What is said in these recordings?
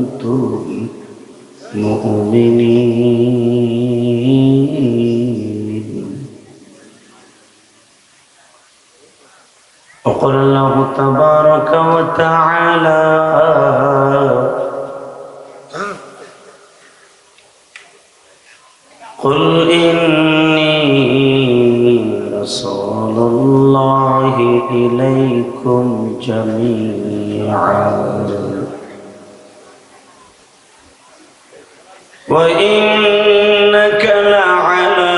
كنتم مؤمنين. وقال الله تبارك وتعالى قل إني رسول الله إليكم جميعا وإنك لعلى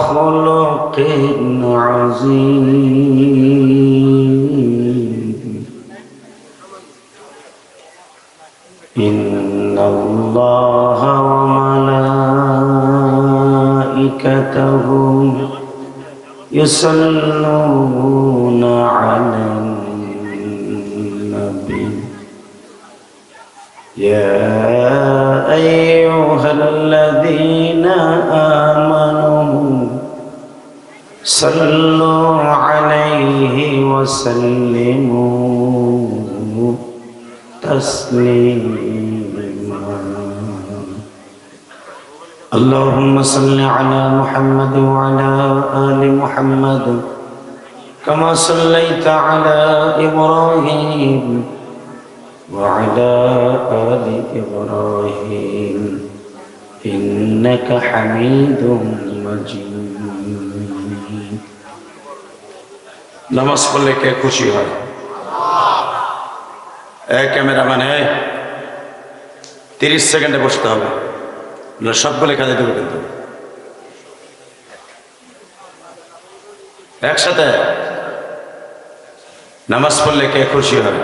خلق عظيم. إن الله وملائكته يصلون على النبي يا أيها الذين آمنوا صلوا عليه وسلموا تسليما. اللهم صل على محمد وعلى آل محمد كما صليت على إبراهيم وعلى آل إبراهيم إنك حميد مجيد. নামাজ পড়লে কে খুশি হয়? ক্যামেরাম্যান 30 সেকেন্ডে বসতে হবে, সবগুলো কাজে দেবে কিন্তু একসাথে। নামাজ পড়লে কে খুশি হয়?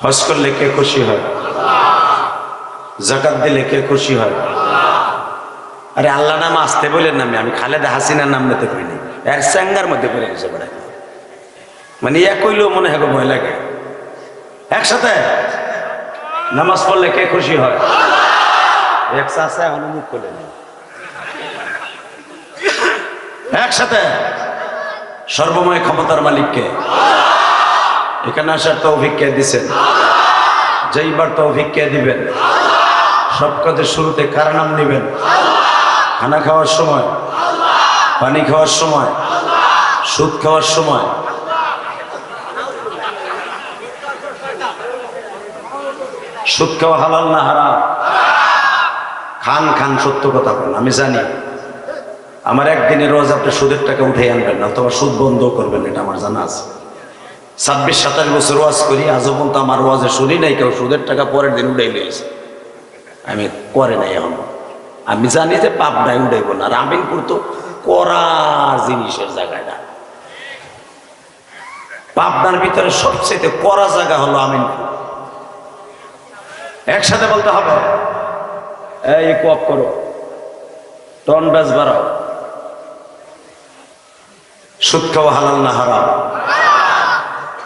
হজ করলে কে খুশি হয়? যাকাত দিলে কে খুশি হয়? আরে আল্লাহ নাম আসতে বলেন নামে, আমি খালেদা হাসিনার নাম নিতে কইনি, এর স্যাঙ্গার মধ্যে পড়ে গেছে বেড়া, মানে ইয়া কইলেও মনে হয় ভয় লাগে। একসাথে নামাজ পড়লে কে খুশি হয়? অনুমুখ করলে একসাথে। সর্বময় ক্ষমতার মালিককে এখানে আসার তৌফিক কে দিছেন? যেইবার তৌফিক কে দিবেন? সব কাজের শুরুতে কার নাম নিবেন? খানা খাওয়ার সময়, পানি খাওয়ার সময়, সুদ খাওয়ার সময়, সুদ খাওয়া হালাল না হারাম? খান খান, সত্য কথা বলেন। আমি জানি আমার একদিনের রোজ আপনি সুদের টাকা উঠে আনবেন না, অথবা সুদ বন্ধ করবেন, এটা আমার জানা আছে। 26-27 বছর ওয়াজ করি, আজও পর্যন্ত আমার ওয়াজে শুনি নাই কেউ সুদের টাকা পরের দিন উঠাই লইছে। আমি করে নাই এখন, আমি জানি যে পাপ নাই, উঠাইব না। আর আমিনপুর তো করা জিনিসের জায়গাটা, পাবনার ভিতরে সবচেয়ে করা জায়গা হলো আমিনপুর। একসাথে বলতে হবে, এই কোপ করো, টন ব্যাস বাড়াও। সুদ খাওয়া হালাল না হারাম?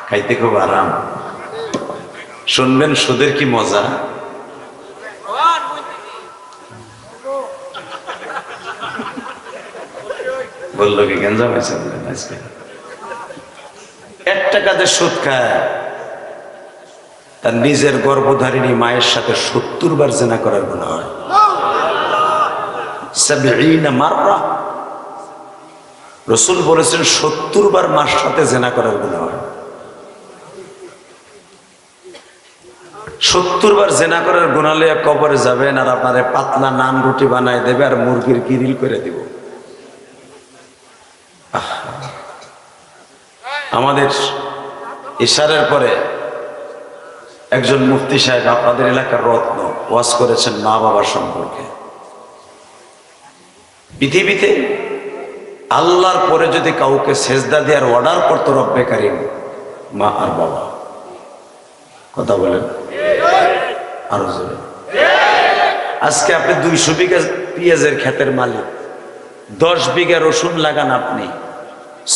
খাইতে খুব আরাম। শুনবেন সুদের কি মজা। বললো কি গেঞ্জা হয়েছে আজকে? 1 টাকাতে সুদ খায়, তার নিজের গর্ভধারিণী মায়ের সাথে 70 বার জেনা করার গুনাহ হয়। 70 মাররা, রাসূল বলেছেন 70 বার মার সাথে জেনা করার গুনাহ হয়। 70 বার জেনা করার গুনাহ লইয়া কবরে যাবেন, আর আপনারে পাতলা নান রুটি বানায় দেবে আর মুরগির গ্রিল করে দিব। আমাদের ইশারের পরে একজন মুফতি সাহেব, আপনাদের এলাকার রত্ন, ওয়াজ করেছেন মা বাবার সম্পর্কে। পৃথিবীতে আল্লাহর পরে যদি কাউকে সেজদা দেওয়ার অর্ডার করতো রব্বে কারিম, মা আর বাবা। কথা বলেন আরো জোরে। আজকে আপনি 200 বিঘা পেঁয়াজের ক্ষেতের মালিক, 10 বিঘা রসুন লাগান আপনি,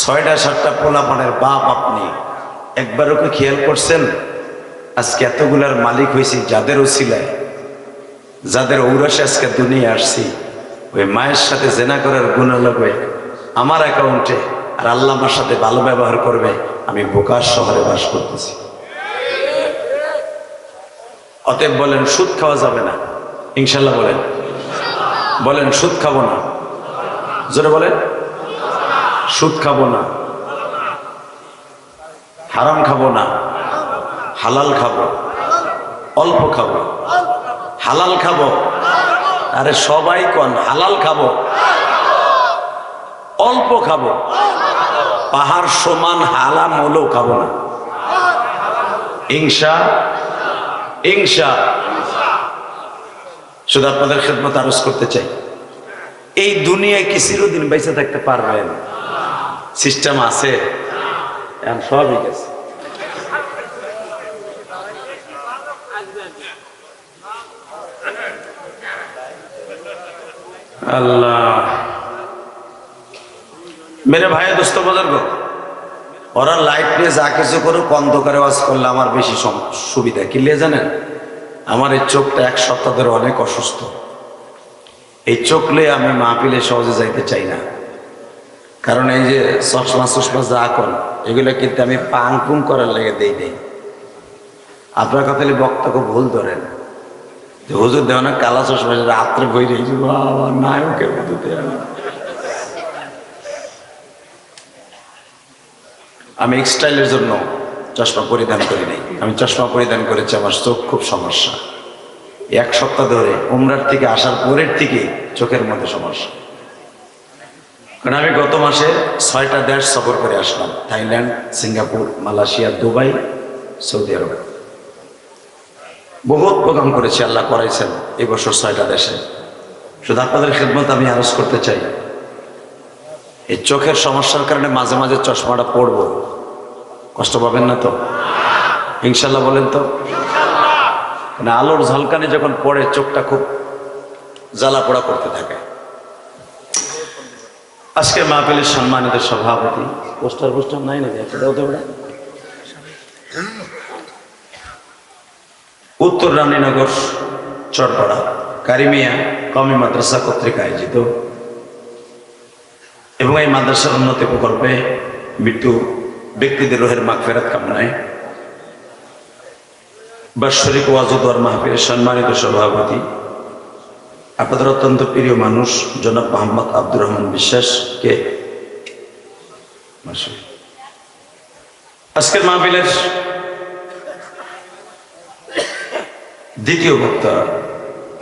6টা-7টা পোলাপানের বাপ আপনি। একবারও কি খেয়াল করছেন আজকে এতগুলার মালিক হয়েছি যাদের ওসিলায়, যাদের ঔরসে আজকে দুনিয়া আসছি? ওই মায়ের সাথে জেনা করার গুনাহ লাগবে আমার অ্যাকাউন্টে, আর আল্লাহ আমার সাথে ভালো ব্যবহার করবে। আমি বোকার শহরে বাস করতেছি। অতএব বলেন সুদ খাওয়া যাবে না, ইনশাল্লাহ বলেন, বলেন সুদ খাবো না, জোরে বলেন সুদ খাবো না, হারাম খাবো না, হালাল খাবো, অল্প খাবো, হালাল খাবো। আরে সবাই কোন হালাল খাবো, অল্প খাবো, পাহাড় সমান হালাম হলেও খাবো না, ইনশা ইনশা। শুধু আপনাদের খেদমত আরজ করতে চাই, এই দুনিয়ায় কি চিরদিন বেঁচে থাকতে পারবেন? সিস্টেম আছে, এখন সবই গেছে। আল্লাহ মেরে ভাই দোস্ত বুজুর্গ, ওরা লাইট নিয়ে যা কিছু করুক, অন্ধকারে ওয়াজ করলে আমার বেশি সুবিধা কি লিয়ে জানেন? আমার এই চোখটা এক সপ্তাহ ধরে অনেক অসুস্থ। এই চোখ নিয়ে আমি মাহফিলে সহজে যাইতে চাই না, কারণ এই যে চশমা চশমা যা কর এগুলো কিন্তু আমি পাং পুং করার লেগে দেই। আপনার কথা বক্তাকে ভুল ধরেন যে হুজুর দেওয়া না কালা চশমা রাত্রে বই রয়েছি, বাবা নায়কের মতো দেয়। আমি এক্সটাইলের জন্য চশমা পরিধান করি নাই, আমি চশমা পরিধান করেছি, আমার চোখ খুব সমস্যা। এক সপ্তাহ ধরে উমরার থেকে আসার পরের থেকে চোখের মধ্যে সমস্যা। কারণ আমি গত মাসে 6টা দেশ সফর করে আসলাম, থাইল্যান্ড, সিঙ্গাপুর, মালয়েশিয়া, দুবাই, সৌদি আরব। বহুত প্রোগ্রাম করেছি, আল্লাহ করাইছেন এই বছর 6টা দেশে। শুধু আপনাদের খেদমত আমি আরজ করতে চাই, এই চোখের সমস্যার কারণে মাঝে মাঝে চশমাটা পড়বো, কষ্ট পাবেন না তো? ইনশাল্লাহ বলেন তো? মানে আলোর ঝলকানি যখন পড়ে চোখটা খুব জ্বালা পোড়া করতে থাকে। আজকের মাহফিলের সম্মানিত সভাপতি, পোস্টার নাই নাকি একটা হতে পারে, উত্তর রানীনগর চরপাড়া কারিমিয়া কওমি মাদ্রাসা কর্তৃক আয়োজিত এবং এই মাদ্রাসার উন্নতি প্রকল্পে মৃত্যু ব্যক্তিদের রোহের মাগফিরাত কামনায় বাৎসরিক ওয়াজ ও দোয়ার মাহফিলের সম্মানিত সভাপতি, আপনাদের অত্যন্ত প্রিয় মানুষ জনাব মোহাম্মদ আব্দুর রহমান বিশ্বাসকে আজকের মাহফিলের দ্বিতীয় বক্তা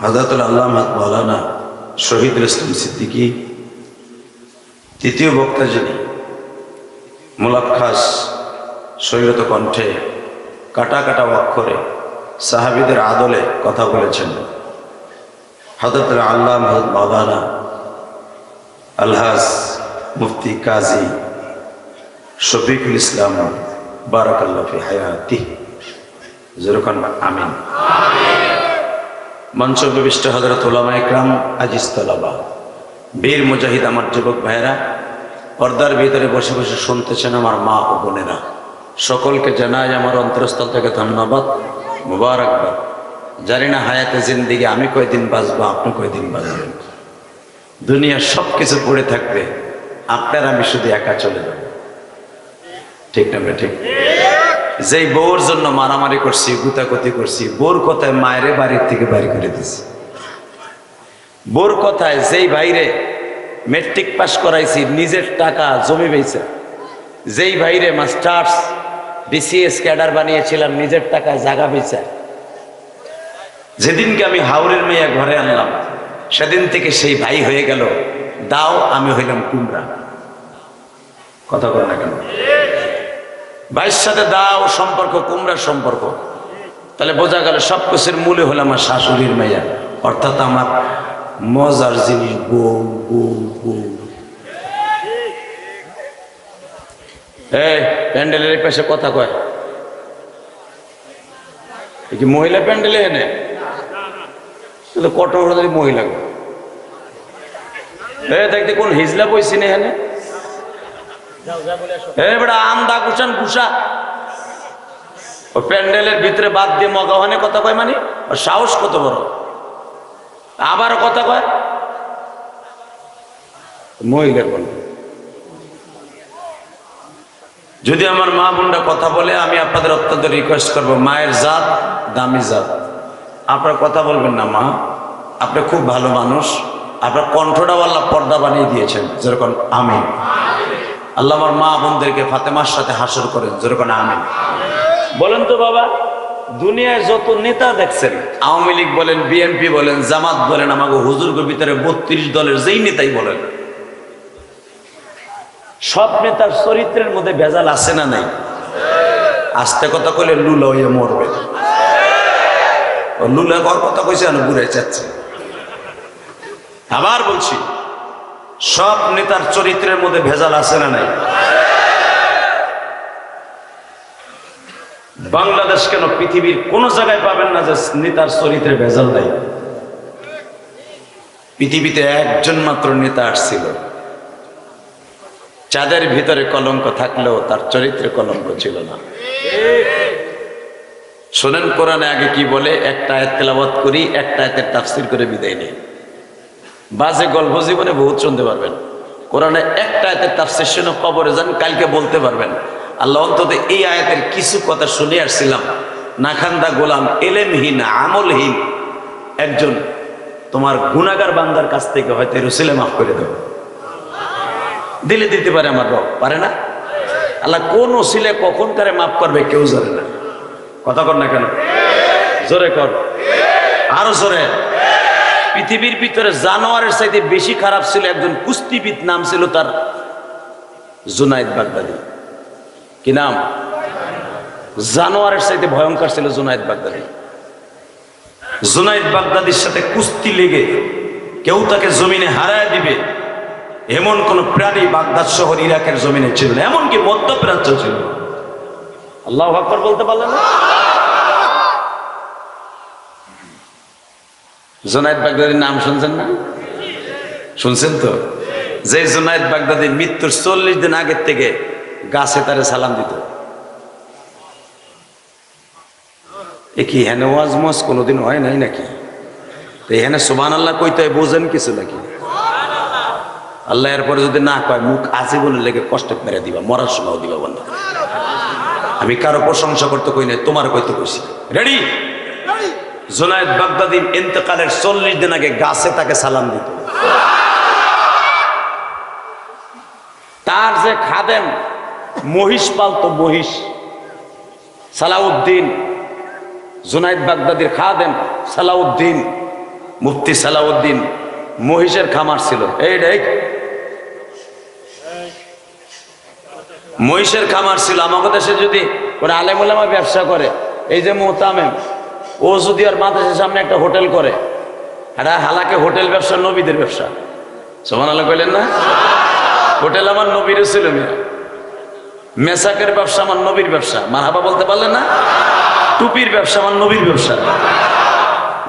হযরতুল আল্লামা মাওলানা শহীদুল ইসলাম সিদ্দিকী, তৃতীয় বক্তা যিনি মুলাক্কাস শরীরত কণ্ঠে কাটা কাটা অক্ষরে সাহাবীদের আদলে কথা বলেছেন হযরতুল আল্লামা মাওলানা আলহাজ মুফতি কাজী শফিকুল ইসলাম বারাকাল্লাহু ফি হায়াতিহি, যেরকম আমিন। মঞ্চ বিশিষ্ট হযরত উলামা ইকরাম, আজিজ তলাবা, বীর মুজাহিদ, আমার যুবক ভাইয়েরা, পর্দার ভিতরে বসে বসে শুনতেছেন আমার মা ও বোনেরা, সকলকে জানাই আমার অন্তরস্থল থেকে ধন্যবাদ, মুবারকবাদ। জানি না হায়াতে জিন্দিগি আমি কয়দিন বাঁচবো, আপনি কয়দিন বাঁচবেন। দুনিয়ার সব কিছু পড়ে থাকবে, আপনার আমি শুধু একা চলে যাব, ঠিক না? ঠিক। যেই বউর জন্য মারামারি করছি, গুতাগুতি করছি, বোর কথায় মায়েরে বাড়ির থেকে বাড়ি করে দিছি, বোর কথায় যেই ভাইরে মেট্রিক পাস করাইছি নিজের টাকা জমি বেচে, যেই ভাইরে মাস্টার্স বিসিএস ক্যাডার বানিয়েছিলাম নিজের টাকায় জায়গা বেচে, যেদিনকে আমি হাওরের মেয়ে ঘরে আনলাম সেদিন থেকে সেই ভাই হয়ে গেল দাও, আমি হইলাম কুমড়া। কথা বল না কেন? ভাইয়ের সাথে দাও সম্পর্ক কুমড়ার সম্পর্ক, তাহলে বোঝা গেল সব কিছুর মূলে হলো আমার শাশুড়ির মেয়া, অর্থাৎ আমার মজার জিনিস বউ বউ বউ। এই প্যান্ডেলের পাশে কথা কয় কি মহিলা প্যান্ডেলে এনে কত মহিলা দেখতে কোন হিজলা বইছি না এখানে আমদা কুসান কুসা ও প্যান্ডেলের ভিতরে বাদ দিয়ে মগাওয়ানে কথা কয়, মানে ওর সাহস কত বড়, আবারও কথা কয় মহিলার বল। যদি আমার মা বোনরা কথা বলে, আমি আপনাদের অত্যন্ত রিকোয়েস্ট করবো, মায়ের জাত দামি জাত, আপনার কথা বলবেন না মা, আপনি খুব ভালো মানুষ, আপনার কণ্ঠটাও আল্লাহ পর্দা বানিয়ে দিয়েছেন, যেরকম আমিন। আল্লাহ আমার মা বোনদেরকে ফাতেমার সাথে হাসর করেন, যেরকম আমিন। বলেন তো বাবা, দুনিয়ায় যত নেতা দেখছেন, আওয়ামী লীগ বলেন, বিএনপি বলেন, জামাত বলেন, আমাকে হুজুরকে ভিতরে 32 দলের যেই নেতাই বলেন, সব নেতার চরিত্রের মধ্যে ভেজাল আছে না নাই? আস্তে কথা কইলে লুলা হইয়া মরবে। লুলা ঘর কথা কইছে আমি ঘুরে যাচ্ছে। আবার বলছি, সব নেতার চরিত্রের মধ্যে ভেজাল আছে না নাই? বাংলাদেশ কেন, পৃথিবীর কোন জায়গায় পাবেন না যে নেতার চরিত্রে ভেজাল নাই। পৃথিবীতে একজন মাত্র নেতা আসছিল, চাঁদের ভিতরে কলঙ্ক থাকলেও তার চরিত্রে কলঙ্ক ছিল না। শোনেন কোরআনে আগে কি বলে, একটা আয়াত তেলাওয়াত করি, একটা আয়াতের তাফসীর করে বিদায় নেই। বাজে গল্প জীবনে বহুত শুনতে পারবেন, কোরআনে একটা আয়াতের তাফসীর শুনে কবরে যান, কালকে বলতে পারবেন আল্লাহ অন্তত এই আয়াতের কিছু কথা শুনে আসছিলাম। নাখান্দা গোলাম, এলেমহীন, আমলহীন একজন তোমার গুনাহগার বান্দার কাছ থেকে হয়তো রসিলে মাফ করে দেবো, দিলে দিতে পারে আমার রব, পারে না? আল্লাহ কোন ওসিলে কখন তারে মাফ করবে কেউ জানে না। কথা কর না কেন? জোরে কর, আরো জোরে। পৃথিবীর ভিতরে জানোয়ারের চাইতে বেশি খারাপ ছিল একজন কুস্তিবিদ, নাম ছিল তার জুনায়েদ বাগদাদি। কি নাম? জানোয়ারের চাইতে ভয়ঙ্কর ছিল জুনায়েদ বাগদাদি। জুনায়েদ বাগদাদির সাথে কুস্তি লেগে কেউ তাকে জমিনে হারায় দিবে এমন কোন প্রাণী বাগদাদ শহর ইরাকের জমিনে ছিল না, এমনকি মধ্যপ্রাচ্য ছিল। আল্লাহু আকবার বলতে পারলেন না? জুনায়েদ বাগদাদির নাম শুনছেন না? শুনছেন তো? যে জুনায়েদ বাগদাদি মৃত্যুর 40 দিন আগের থেকে গাছে তারে সালাম দিত। এ কি হেন ওয়াজ মজ কোনোদিন হয় নাই নাকি? তো এখানে সুবহানাল্লাহ কইতে হয়, বোঝেন কিছু নাকি? আল্লাহ এরপরে যদি না কয়, মুখ আছে বলে লেগে কষ্ট মেরে দিবা, মরার সময়ও দিবা বন্ধ। আমি কারো প্রশংসা করতে কই নাই, তোমার কইতে কইছি। রেডি? জুনায়েদ বাগদাদির ইন্তেকালের 40 দিন আগে গাছে তাকে সালাম দিত। তার যে খাদেম মহিষ পালতো, মহিষ, সালাউদ্দিন, জুনায়েদ বাগদাদির খাদেম সালাউদ্দিন, মুফতি সালাউদ্দিন, মহিষের খামার ছিল। এই দেখ, মহিষের খামার ছিল। আমাদের দেশে যদি কোনো আলেম ওলামা ব্যবসা করে, এই যে মোতামেম, ও যদি আর মাদ্রাসার সামনে একটা হোটেল করে, এটা হালাকে হোটেল ব্যবসা নবীদের ব্যবসা। সুবহানাল্লাহ কইলেন না? হোটেল আমার নবীর ছিল, মেসাকের ব্যবসা আমার নবীর ব্যবসা। মারহাবা বলতে পারলেন না? টুপির ব্যবসা আমার নবীর ব্যবসা,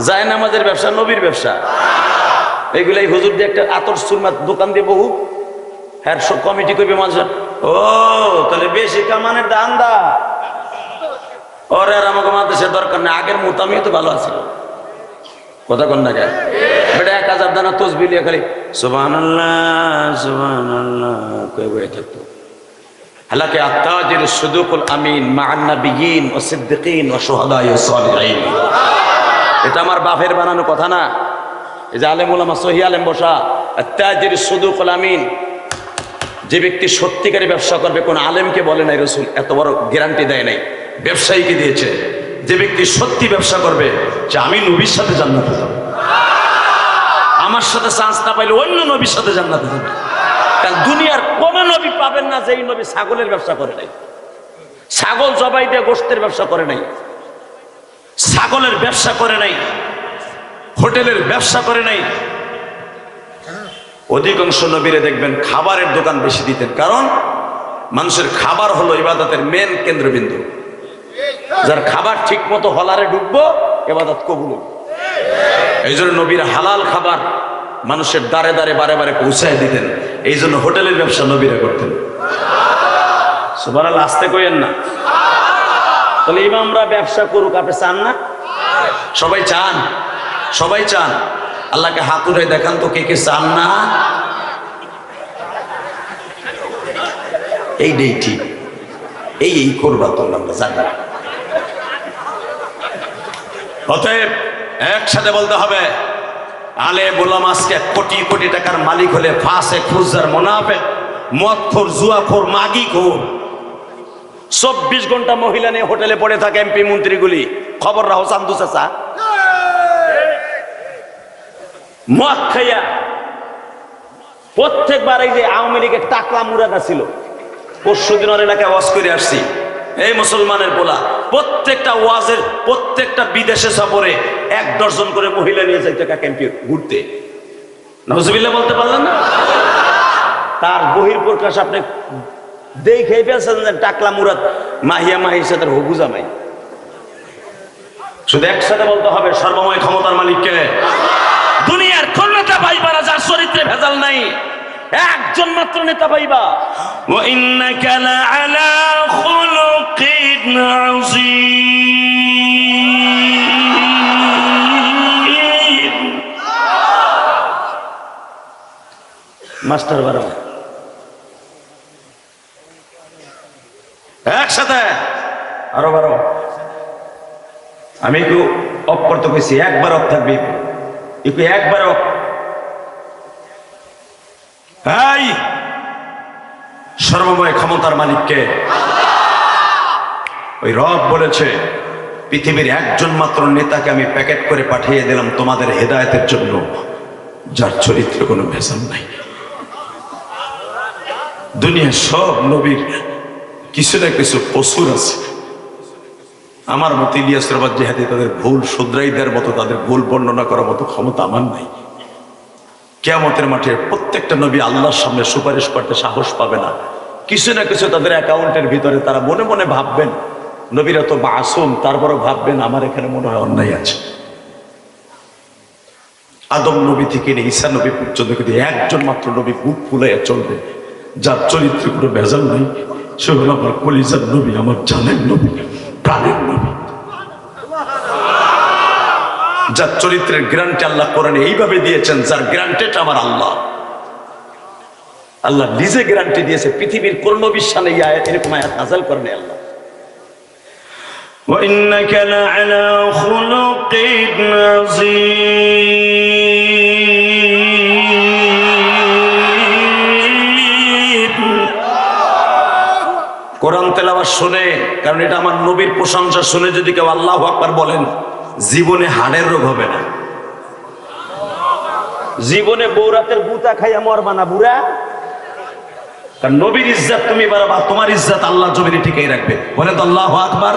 জায়নামাজের ব্যবসা নবীর ব্যবসা। এইগুলাই হুজুর দিয়ে একটা আতর সুরমার দোকান দিয়ে বহু হ্যাঁ সব কমিটি করবে মানুষ। ও তাহলে বেশি কামানের দান্দা ওরে, আর আমাকে মাদ্রাসার দরকার নেই। আগের মোতামিও তো ভালো আছিল। কথা কন না কেন? বেটা 1000 দানা তসবিহ লিয়ে খালি সুবহানাল্লাহ সুবহানাল্লাহ কয়ে বয়ে থাকতো। হালাকে আত্তাজির সুদুকুল আমিন মা'আন নাবিয়িন ওয়া সিদ্দিকিন ওয়া শুহাদা'i ওয়া সালিহিন। এটা আমার বাপের বানানো কথা না। এই যে আলেম ওলামা সহি আলেম বসা, আত্তাজির সুদুকুল আমিন, যে ব্যক্তি সত্যিকারী ব্যবসা করবে, কোন আলেমকে বলে নাই রাসূল, এত বড় গ্যারান্টি দেয় নাই, ব্যবসায়ীকে দিয়েছে। যে ব্যক্তি সত্যি ব্যবসা করবে যে আমি নবীর সাথে জান্নাতে যাব, আমার সাথে চান্স না পাইলে অন্য নবীর সাথে জান্নাতে যাবে। কারণ দুনিয়ার কোন নবী পাবেন না যেই নবী ছাগলের ব্যবসা করে নাই, ছাগল জবাই দিয়ে গোশতের ব্যবসা করে নাই, ছাগলের ব্যবসা করে নাই, হোটেলের ব্যবসা করে নাই। অধিকাংশ নবীরে দেখবেন খাবারের দোকান বেশি দিতেন, কারণ মানুষের খাবার হলো ইবাদতের মেন কেন্দ্রবিন্দু। যার খাবার ঠিক মতো হলারে ঢুকবো, ইবাদত কবুল হবে। এই জন্য নবীর হালাল খাবার মানুষের দ্বারে দ্বারে বারে বারে পৌঁছায় দিতেন। এই জন্য হোটেলের ব্যবসা নবীরা করতেন। সুবহানাল্লাহ, আসতে কইেন না। তাহলে ইমামরা ব্যবসা করুক, আপনি চান না? সবাই চান, সবাই চান। আল্লাহকে হাত উঠে দেখান তো কে কে চান না? এইটাই ঠিক, এই করবা তো আমরা জানি। অতএব একসাথে বলতে হবে, আলে গোলাম আজকে কোটি কোটি টাকার মালিক হলে ফাঁসে খুজার মোনাফেক মদখোর জুয়াখোর মাগিখোর 24 ঘন্টা মহিলা নিয়ে হোটেলে পড়ে থাকে এমপি মন্ত্রীগুলি। খবর রাখো চান্দু চাচা, মদ খাইয়া প্রত্যেকবার এই যে আওয়ামী লীগের টাকলা মুরাদা ছিল, পরশু দিনের এলাকায় ওয়াজ করে আসছি, এই মুসলমানের পোলা প্রত্যেকটা ওয়াজের প্রত্যেকটা বিদেশে সফরে 1 ডজন করে মহিলা নিয়ে যাইতে ক্যাম্পে ঘুরতে। নাউজুবিল্লাহ বলতে পারলেন না? তার বহির্প্রকাশ আপনি দেখে ফেলছেন যে টাকলা মুরাদ মাহিয়া মাহির সাথে হবু জামাই। শুধু একসাথে বলতে হবে সর্বময় ক্ষমতার মালিককে। দুনিয়ার কোন নেতা পাইবা না যার চরিত্রে ভেজাল নাই, একজন মাত্র নেতা পাইবা। ওয়া ইন্নাকা লাআলা খুলুকিন আযীম। মাস্টার বারো একসাথে আরো বারো। আমি একটু অফ করতে কইছি, একবার অফ থাকবে, একটু একবার অফ। এই সর্বময় ক্ষমতার মালিককে ওই রব বলেছে, পৃথিবীর একজন মাত্র নেতাকে আমি প্যাকেট করে পাঠিয়ে দিলাম তোমাদের হেদায়েতের জন্য, যার চরিত্রে কোনো ভেজাল নাই। দুনিয়ার সব নবীর কিছু না কিছু কসুর আছে। আমার মতো ইলিয়াস রবাদ জিহাদি তাদের ভুল শুধরাই দেওয়ার মতো, তাদের ভুল বর্ণনা করার মতো ক্ষমতা আমার নাই। কিয়ামতের মাঠে প্রত্যেকটা নবী আল্লাহর সামনে সুপারিশ করতে সাহস পাবে না। কিছু না কিছু তাদের অ্যাকাউন্টের ভিতরে তারা মনে মনে ভাববেন, নবীরা তো মাসুম, তারপরও ভাববেন আমার এখানে মনে হয় অন্যায় আছে। আদম নবী থেকে ঈসা নবী পর্যন্ত কিন্তু একজন মাত্র নবী বুক ফুলাইয়া চলবে, যার চরিত্রে কোনো ভেজাল নাই। সে হল আমার কলিজার নবী, আমার জানের নবী, প্রাণের নবী, যার চরিত্রের গ্যারান্টি আল্লাহ কোরআনে এইভাবে দিয়েছেন, যার গ্যারান্টিটা আমার আল্লাহ। আল্লাহ নিজে গ্যারান্টি দিয়েছে, পৃথিবীর কোন নবীর সামনে এরকম আয়াত নাযিল করেন আল্লাহ। ওয়া ইন্নাকা লাআলা খুলুকিন আযীম। কোরআন তেলাওয়াত শুনে, কারণ এটা আমার নবীর প্রশংসা শুনে যদি কেউ আল্লাহু আকবার বলেন, জীবনে হাড়ের রোগ হবে না। জীবনে বৌরাতের গুতা খাইয়া মরবা না বুড়া। কারণ নবীর ইজ্জত তুমি বাড়াবা, তোমার ইজ্জত আল্লাহ জমিনে ঠিকই রাখবে। বলেন তো আল্লাহু আকবার।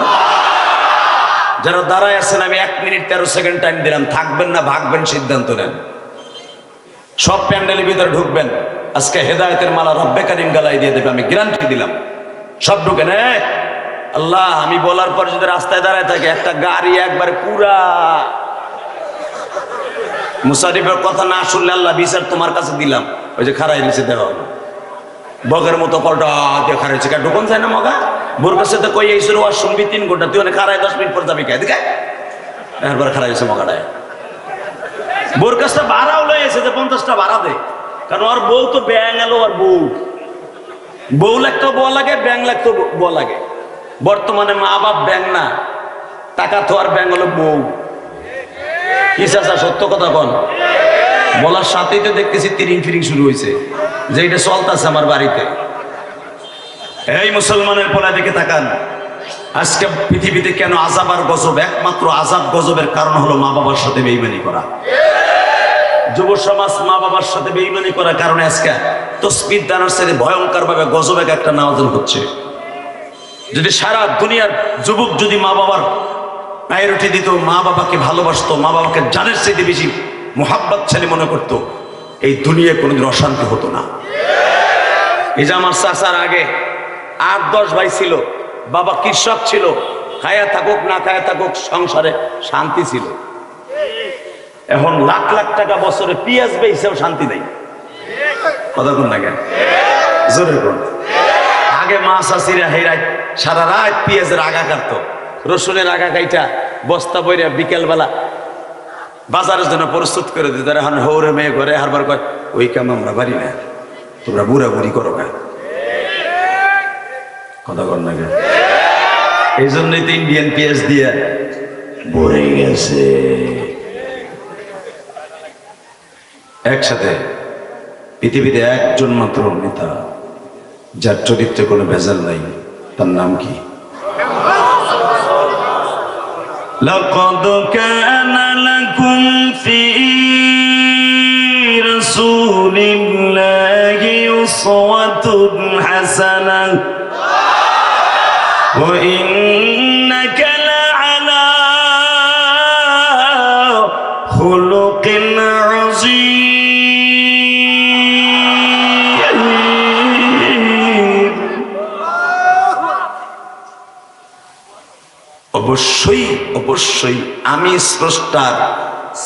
যারা দাঁড়ায় আছেন, আমি 1 মিনিট 13 সেকেন্ড টাইম দিলাম, থাকবেন না ভাগবেন সিদ্ধান্ত নেন। সব প্যান্ডেলের ভিতরে ঢুকবেন, আজকে হেদায়েতের মালা রব্বে কারীম গালায় দিয়ে দেবে, আমি গ্যারান্টি দিলাম। সব ঢুকেন। আল্লাহ, আমি বলার পর যদি রাস্তায় দাঁড়ায় থাকে একটা গাড়ি একবারে পুরা মুসারিফের কথা না শুনলে আল্লাহ বিচার তোমার কাছে দিলাম। ওই যে খারাই নিচে দেওয়া বগের মতো পল্টা দিয়ে খারাইছে, ঢুকন যায় না মগা। বোর কাছে তো কই এই শুরু আর শুনবি 3 ঘন্টা, তুই অনেক খারাই 10 মিনিট পর যাবি কে দিকে একবার খারাইছে মগাটায়। বোর কাছটা ভাড়াও লয়েছে যে 50টা ভাড়া দেয়, কারণ ওর বউ তো ব্যাং এলো, আর বউ লাগতো বউ লাগে, ব্যাং লাগতো বউ লাগে। বর্তমানে মা বাপ ব্যাং না, টাকা তো আর ব্যাং হলো বউ। কি চাচা সত্য কথা বল, বলার সাথেই তো দেখতেছি তিরিং ফিরিং শুরু হয়েছে, যে এটা চলতেছে আমার বাড়িতে। এই মুসলমানের পোলা দিকে তাকান। আজকে পৃথিবীতে কেন আযাব আর গজব? একমাত্র আযাব গজবের কারণ হলো মা বাবার সাথে বেঈমানি করা। যুব সমাজ মা বাবার সাথে বেঈমানি করার কারণে আজকে তাসবিহ দানার সাথে ভয়ঙ্কর ভাবে গজব একটা নাযিল হচ্ছে। যদি সারা দুনিয়ার যুবক যদি মা বাবার প্রায়োরিটি দিত, মা বাবাকে ভালোবাসতো, মা বাবাকে জানের চাইতে বেশি মোহাব্বত ছেলে মনে করত, এই দুনিয়ায় কোনোদিন অশান্তি হতো না। এই যে আমার চাচার আগে 8-10 ভাই ছিল, বাবা কৃষক ছিল, খায়া থাকুক না খায়া থাকুক সংসারে শান্তি ছিল। এখন লাখ লাখ টাকা বছরে পেঁয়াজ বেচেও শান্তি নেই। কথা কোন না কেন জোরে কোন। আগে মা চাষিরা হেরাই সারা রাত পেঁয়াজের আগা কাটতো, রসুনের আগা কাইটা বস্তা বইরা বিকেলবেলা বাজারের জন্য প্রস্তুত করে দিত। এখন হৌরে মেয়ে ঘরে হারবার কয়, ওই কাম আমরা পারি না, তোমরা বুড়া বুড়ি করো না। কথা কর না কেন। এই জন্যই তো ইন্ডিয়ান পেঁয়াজ দিয়ে ভরে গেছে। একসাথে পৃথিবীতে একজন মাত্র নেতা যার চরিত্রে কোনো ভেজাল নাই, তার নাম কি? লাকাদ কানা লাকুম ফি রাসূলিল্লাহি উসওয়াতুন হাসানাহ ওয়া ইন্নাকা লাআলা খুলুকিন আযীম। অবশ্যই অবশ্যই আমি স্রষ্টার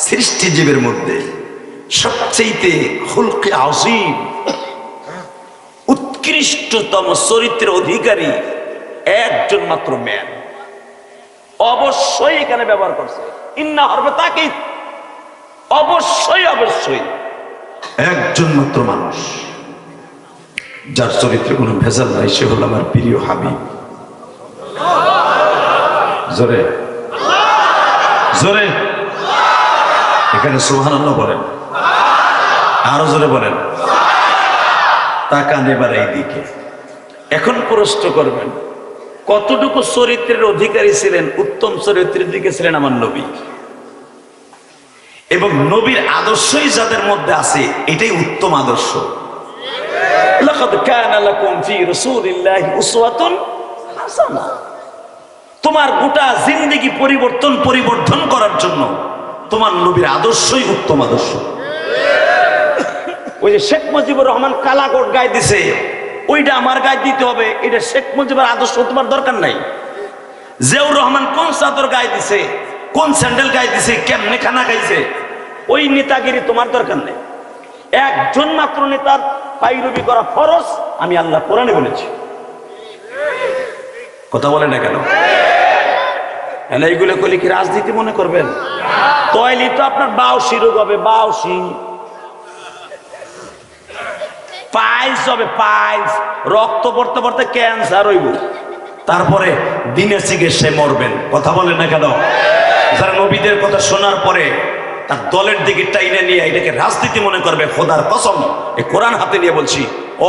সৃষ্টিজীবের মধ্যে সবচেয়ে খুলকে আযীম, উৎকৃষ্টতম চরিত্রের অধিকারী একজন মাত্র ম্যান। অবশ্যই এখানে ব্যবহার করছে ইন্না হরফে তাকিদ, অবশ্যই অবশ্যই একজন মাত্র মানুষ যার চরিত্রে কোনো ভেজাল নাই, সে হল আমার প্রিয় হাবিব। জোরে জোরে এখানে সুবহানাল্লাহ বলেন, আরো জোরে বলেন। তাকান এবার এই দিকে। এখন প্রশ্ন করবেন, কতটুকু চরিত্রের অধিকারী ছিলেন, উত্তম চরিত্রের দিকে ছিলেন আমার নবী, এবং নবীর আদর্শই যাদের মধ্যে আছে এটাই উত্তম আদর্শ। লাকাদ কানা লাকুম ফি রাসূলিল্লাহি উসওয়াতুন হাসানাহ। তোমার গোটা জিন্দেগি পরিবর্তন করার জন্য তোমার নবীর আদর্শই উত্তম আদর্শ। ওই যে শেখ মুজিবুর রহমান কালাকোট গায়ে দিছে, ওইটা আমার গায়ে দিতে হবে, এটা শেখ মুজিবের আদর্শ তোমার দরকার নাই। জিয়াউর রহমান কোন চাদর গায়ে দিছে, কোন স্যান্ডেল গায়ে দিছে, কেমনে খানা খাইছে, ওই নেতাগিরি তোমার দরকার নেই। একজন মাত্র নেতার পাইরবি করা ফরজ, আমি আল্লাহ কোরআনে বলেছি। কথা বলে না কেন? এইগুলো করলে কি রাজনীতি মনে করবেন? তৈলি তো আপনার বাউসি রোগ হবে, বাউসি পাইলস হবে, পাইলস রক্ত পড়তে পড়তে ক্যান্সার হইব, তারপরে দিনের চিকিৎসায় মরবেন। কথা বলেন না কেন? যারা নবীদের কথা শোনার পরে তার দলের দিকে টাইনে নিয়ে এটাকে রাজনীতি মনে করবে, খোদার কসম এই কোরআন হাতে নিয়ে বলছি,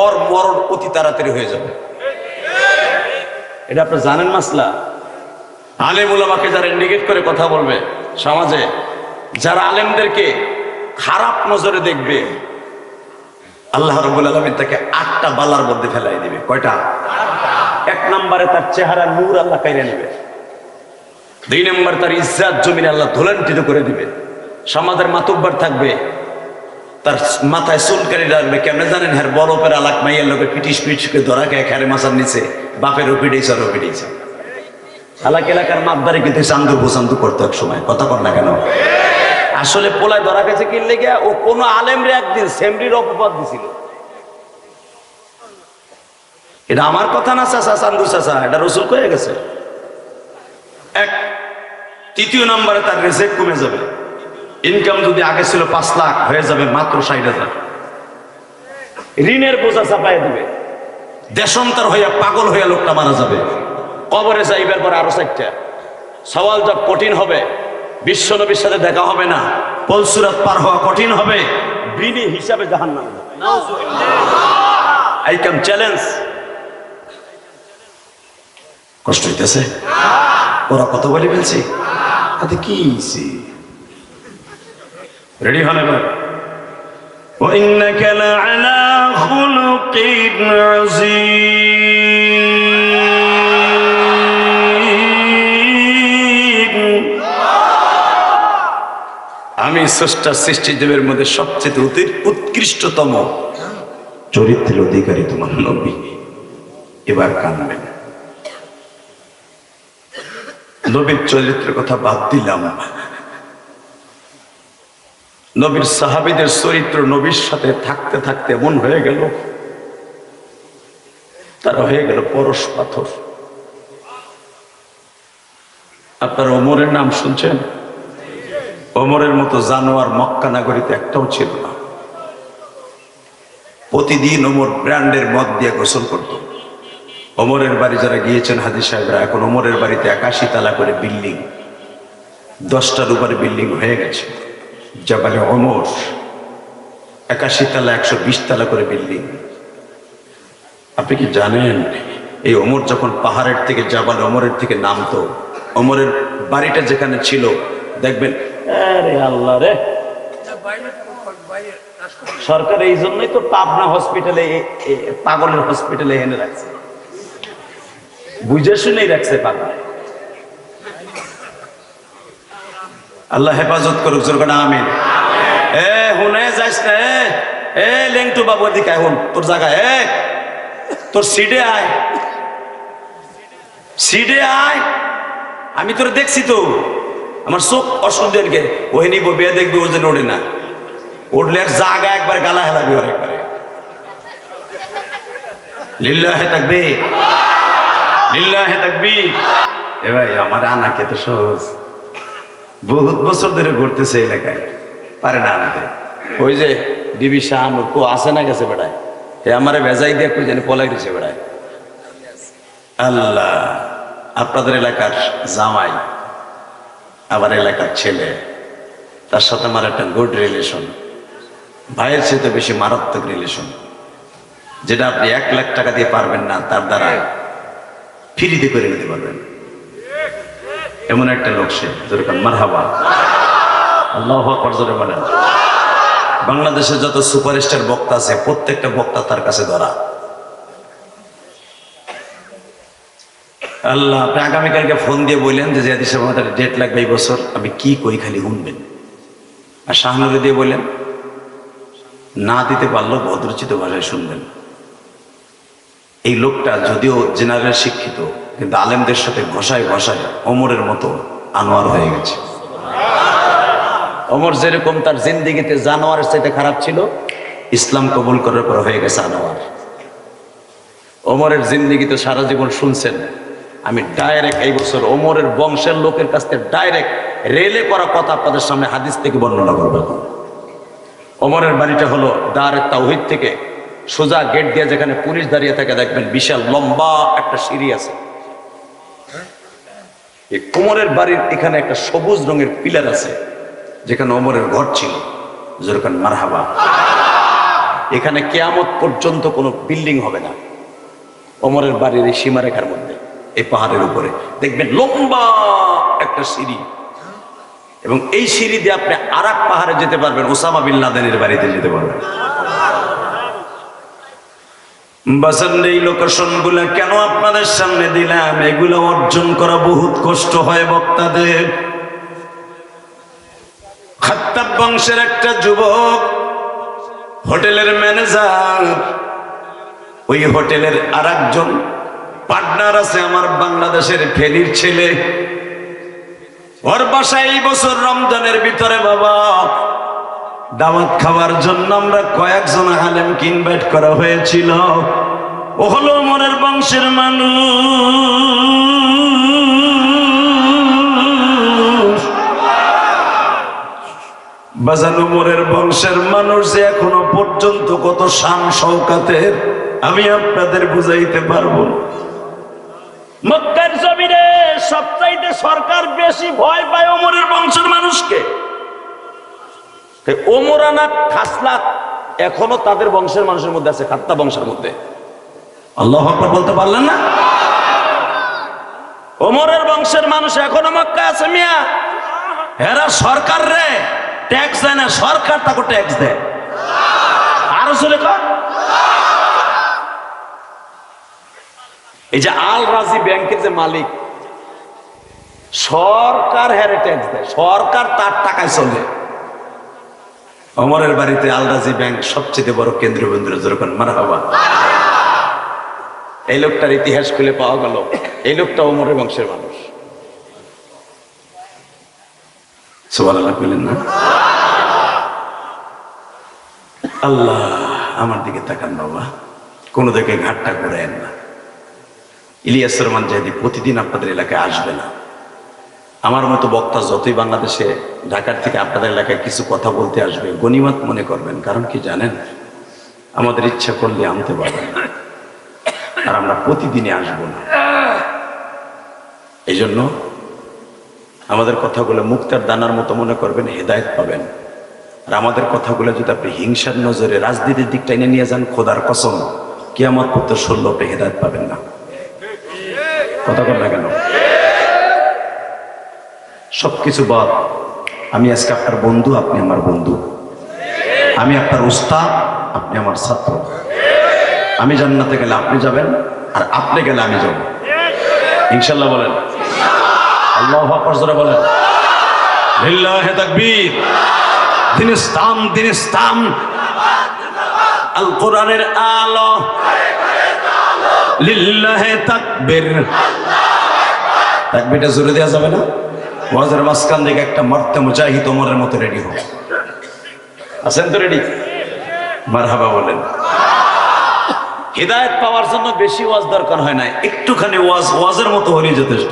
ওর মরণ অতি তাড়াতাড়ি হয়ে যাবে। এটা আপনি জানেন মাসলা। আলেম ওলামাকে যারা নেগেট করে কথা বলবে, সমাজে যারা আলেমদেরকে খারাপ নজরে দেখবে, আল্লাহ রাব্বুল আলামিন তাকে 8টা বালার মধ্যে ফেলাই দিবে। কয়টা? 1 নম্বরে তার চেহারা নূর আল্লাহ কাইরে নেবে। 2 নম্বরে তার ইজ্জত জমিনে আল্লাহ ধুলান্বিত করে দিবে। সমাজের মাতুব্বার থাকবে, তার মাথায় চুলকানি রাখবে। কেমনে জানেন? হ্যাঁ, বরফের আলাক মাইয়ের লোকে পিটিসকে ধরা খেয়ে খেরে মাছার নিচে বাপেরও পিটিয়েছে, আরও পিটিয়েছে। আলাক এলাকার মাপদারি কিন্তু চান্দু বোচান্দু করতো এক সময়। কথা কর না কেন? আসলে পোলায় ধরা গেছে কি লেগে, ও কোন আলেমরে একদিন সেমরির অপবাদ দিছিল। এটা আমার কথা না চাচা, চান্দু চাচা, এটা রসুল কয়ে গেছে। 3য় নম্বরে তার রিজেক কমে যাবে। ইনকাম যদি আগে ছিল 5 লাখ, হয়ে যাবে মাত্র 60,000। ঋণের বোঝা চাপাই দিবে। দেশান্তর হইয়া পাগল হইয়া লোকটা মারা যাবে। কবরে যাইবার পর আরো 4টা সওয়াল জব কঠিন হবে। বিশ্ব নবীর সাথে দেখা হবে না, পলসুরাত পার হওয়া কঠিন হবে, বিনি হিসাবে জাহান্নাম। I come challenge. কষ্ট হইতেছে? ওরা কত বলে ফেলছি, তাতে কি রেডি হন এবার। وإنك لعلى خلق عظيم। আমি স্রষ্টা সৃষ্টিজীবের মধ্যে সবচেয়ে উৎকৃষ্টতম চরিত্রের অধিকারী তোমার নবী। এবার কানবেন। নবীর চরিত্রের কথা বাদ দিলাম, নবীর সাহাবীদের চরিত্র নবীর সাথে থাকতে থাকতে এমন হয়ে গেল, তারা হয়ে গেল পরশ পাথর। আপনারা ওমরের নাম শুনছেন? ওমরের মতো জানোয়ার মক্কা নগরীতে একটাও ছিল না। প্রতিদিন ওমর ব্র্যান্ডের মদ দিয়ে গোসল করত। ওমরের বাড়ি যারা গিয়েছেন হাজী সাহেবরা, এখন ওমরের বাড়িতে 81 তালা করে বিল্ডিং, 10টার উপরে বিল্ডিং হয়ে গেছে। জাবালে ওমর, 81 তলা 120 তলা করে বিল্ডিং। আপনি কি জানেন এই ওমর যখন পাহাড়ের থেকে জাবাল ওমরের থেকে নামতো, ওমরের বাড়িটা যেখানে ছিল দেখবেন, আরে আল্লাহ রে, সরকার এই জন্যই তো পাবনা হসপিটালে, পাগলের হসপিটালে এনে রাখছে, বুঝে শুনেই রাখছে পাগল। আল্লাহ হেফাজত করুক, জোর করে আমিন। হুনে যাইস না, লেংটু বাবু দিকে এখন তোর জায়গায়, তোর সিডে আয়, সিডে আয়, আমি তোর দেখছি তো, আমার চোখ অসুবিধাকে ওই নিব, বিয়ে দেখবি, ও যেন ওঠে না, উঠলে আর জায়গা একবার গালা হেলাবি ওর একবারে। লিল্লাহে তাকবীর, লিল্লাহে তাকবীর। এ ভাই আমার আনাকে তো সহজ, বহুত বছর ধরে ঘুরতেছে এলাকায়, পারে না আনতে। ওই যে ডিবি শাহ কো আসে না গেছে বেড়ায়, এ আমারে ভেজাই দিয়ে কই জানি পলাই গেছে বেড়ায়। আল্লাহ, আপনাদের এলাকার জামাই আবার এলাকার ছেলে, তার সাথে আমার একটা গুড রিলেশন, ভাইয়ের সাথে বেশি মারাত্মক রিলেশন, যেটা আপনি 1 লাখ টাকা দিয়ে পারবেন না, তার দ্বারা ফ্রিতে করে নিতে পারবেন, এমন একটা লোক সে। যেরকম মারহাবা, আল্লাহু আকবার জোরে বলেন। বাংলাদেশে যত সুপারস্টার বক্তা আছে প্রত্যেকটা বক্তা তার কাছে ধরা। আল্লাহ, আপনি আগামীকালকে ফোন দিয়ে বললেন যে জিয়াদি সাহেব আমাদের ডেট লাগবে এই বছর, আমি কি কই খালি শুনবেন। আর শাহনুরে দিয়ে বললেন না দিতে পারলেও ভদ্রচিত ভাষায় শুনবেন। এই লোকটা যদিও জেনারেল শিক্ষিত, কিন্তু আলেমদের সাথে ঘষায় ঘষায় ওমরের মতো আনোয়ার হয়ে গেছে। ওমর যেরকম তার জিন্দেগিতে জানোয়ারের চাইতে খারাপ ছিল, ইসলাম কবুল করার পর হয়ে গেছে আনোয়ার। ওমরের জিন্দেগিতে সারা জীবন শুনছেন, আমি ডাইরেক্ট এই বছর ওমরের বংশের লোকের কাছ থেকে ডাইরেক্ট রেলে করা কথা আপনাদের সামনে হাদিস থেকে বর্ণনা করব। ওমরের বাড়িটা হলো দারে তাওহীদ থেকে সোজা গেট দিয়ে যেখানে পুলিশ দাঁড়িয়ে থাকে দেখবেন বিশাল লম্বা একটা সিঁড়ি আছে। এই ওমরের বাড়ির এখানে একটা সবুজ রঙের পিলার আছে, যেখানে ওমরের ঘর ছিল। যেরকম মারহাবা। এখানে কিয়ামত পর্যন্ত কোনো বিল্ডিং হবে না, ওমরের বাড়ির এই সীমারেখার মধ্যে, এই পাহাড়ের উপরে দেখবেন লম্বা একটা সিঁড়ি, এবং এই সিঁড়ি দিয়ে আপনি আরাক পাহাড়ে যেতে পারবেন, ওসামা বিন লাদেনের বাড়িতে যেতে পারবেন। বাসান, এই লোকেশন গুলা কেন আপনাদের সামনে দিলাম? এগুলো অর্জন করা বহুত কষ্ট হয় বক্তাদের। খাত্তাব বংশের একটা যুবক হোটেলের ম্যানেজার, ওই হোটেলের আরেকজন পার্টনার আছে আমার বাংলাদেশের ফেনীর ছেলে। ওর বাসায় এই বছর রমজানের ভিতরে বাবা দাওয়াত খাওয়ার জন্য আমরা কয়েকজন আলেমকে ইনভাইট করা হয়েছিল। ও হলো ওমরের বংশের মানুষ। বাজান, ওমরের বংশের মানুষ যে এখনো পর্যন্ত কত শান শওকাতের আমি আপনাদের বুঝাইতে পারবো। মক্কার জমিনে সবচাইতে সরকার বেশি ভয় পায় ওমরের বংশের মানুষকে। ওমরানা খাসলাত এখনো তাদের বংশের মানুষের মধ্যে আছে, খাত্তা বংশের মধ্যে। আল্লাহু আকবার বলতে পারলেন না? ওমরের বংশের মানুষ এখনো মক্কা আছে মিয়া। এরা সরকার রে ট্যাক্স দেয় না, সরকার তাকে ট্যাক্স দেয়। আরো চলে কর। এই যে আল রাজি ব্যাংকের যে মালিক, সরকার হ্যারে ট্যাক্স দেয়, সরকার তার টাকায় চলে। ওমরের বাড়িতে আল রাজি ব্যাংক সবচেয়ে বড় কেন্দ্রীয় বিন্দু। যেরকম মারহাবা। এই লোকটার ইতিহাস খুলে পাওয়া গেল, এই লোকটা ওমরের বংশের মানুষ। সুবহানাল্লাহ বলেন না? আল্লাহ, আমার দিকে তাকান বাবা, কোন দিকে ঘাটটা করেন না। ইলিয়াস রহমান জাহেদী প্রতিদিন আপনাদের এলাকায় আসবে না। আমার মতো বক্তা যতই বাংলাদেশে ঢাকার থেকে আপনাদের এলাকায় কিছু কথা বলতে আসবে, গনিমত মনে করবেন। কারণ কি জানেন, আমাদের ইচ্ছা করলে আনতে পারবেন না, আর আমরা প্রতিদিনই আসবো না। এই জন্য আমাদের কথাগুলো মুক্তার দানার মতো মনে করবেন, হেদায়েত পাবেন। আর আমাদের কথাগুলো যদি আপনি হিংসার নজরে রাজনীতির দিকটা এনে নিয়ে যান, খোদার কসম কিয়ামত পর্যন্ত 16 হেদায়েত পাবেন না। কথা বল না কেন? সবকিছু বাদ, আমি আজকে আপনার বন্ধু, আপনি আমার বন্ধু, আমি আপনার উস্তাদ, আপনি আমার ছাত্র। আমি জান্নাতে গেলে আপনি যাবেন, আর আপনি গেলে আমি যাব, ইনশাআল্লাহ বলেন। আল্লাহু আকবার জোরে বলেন। লিল্লাহি তাকবীর। দিন ইসলাম, দিন ইসলাম, আল কোরআনের আলো, লিল্লাহি তাকবীর। তাকবীরটা জোরে দেওয়া যাবে না? ওয়াজের মাঝখান থেকে একটা মরতে মুজাহিদ ওমরের মতো রেডি হোক। আছেন তো রেডি? মারহাবা বলেন। হিদায়াত পাওয়ার জন্য বেশি ওয়াজ দরকার হয় না, একটুখানি ওয়াজের মতো হলেই যথেষ্ট।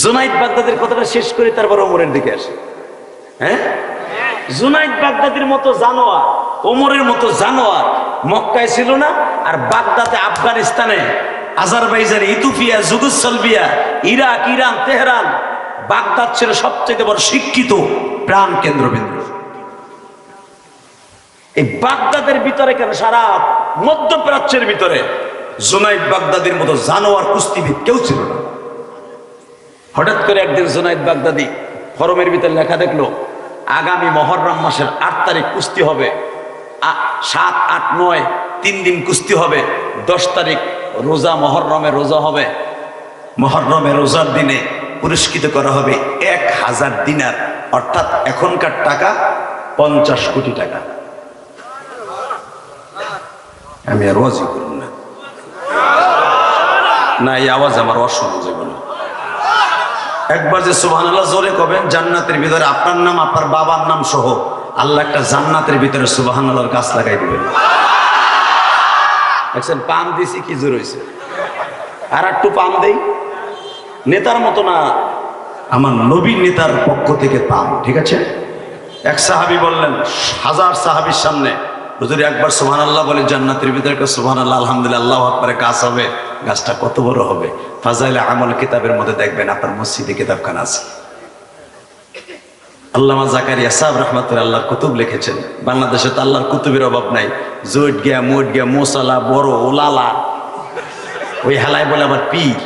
জুনাইদ বাগদাদির কথাটা শেষ করে তারপর ওমরের দিকে আসে। হ্যাঁ, জুনাইদ বাগদাদির মতো জানোয়ার, ওমরের মতো জানোয়ার মক্কায় ছিল না, আর বাগদাদে, আফগানিস্তানে, Azerbaijan, Ethiopia, Yugoslavia, Iraq, Iran, Tehran, Baghdad ছিল সবচেয়ে বড় শিক্ষিত প্রাণ কেন্দ্রবিন্দু। এই বাগদাদের ভিতরে কেন, সারা মধ্যপ্রাচ্যের ভিতরে জুনাইদ বাগদাদির মতো জানোয়ার কুস্তিবিদ কেউ ছিল না। হঠাৎ করে একদিন জুনাইদ বাগদাদি ফরমের ভিতরে লেখা দেখলো, আগামী মহররম মাসের 8 তারিখ কুস্তি হবে, 7, 8, 9 3 দিন কুস্তি হবে, 10 তারিখ রোজা, মহররমে রোজা হবে, মহররমে রোজার দিনে পুরস্কৃত করা হবে 1000 দিনার, অর্থাৎ এখনকার টাকা 50 কোটি টাকা। আমি আর ওয়াজই করুন না, এই আওয়াজ আমার অসহ্য জীবন। একবার যে সুবহানাল্লাহ জোরে কবেন, জান্নাতের ভিতরে আপনার নাম, আপনার বাবার নাম সহ আল্লাহ একটা জান্নাতের ভিতরে সুবহানাল্লাহর গাছ লাগাই দিবেন। দেখছেন পাম দিছি কি জোর হয়েছে, আর একটু পাম দেই, নেতার মতো না, আমার নবী নেতার পক্ষ থেকে পাম, ঠিক আছে? এক সাহাবী বললেন, 1000 সাহাবীর সামনে, হুজুর একবার সুবহানাল্লাহ বলে জান্নাতের ভিতরে একটা সুবহানাল্লাহ, আলহামদুলিল্লাহ, আল্লাহু আকবার গাছ হবে। গাছটা কত বড় হবে? ফাজাইলে আমল কিতাবের মধ্যে দেখবেন, আপনার মসজিদে কিতাবখানা আছে। আল্লামা জাকারিয়া সাহেব রাহমাতুল্লাহ আল্লাহর কুতুব লিখেছেন। বাংলাদেশে তো আল্লাহর কুতুবের অভাব নাই। জৈট গিয়া, মোট গিয়া, মোসালা, বড় ওলালা, ওই হালায় বলে আবার পীর,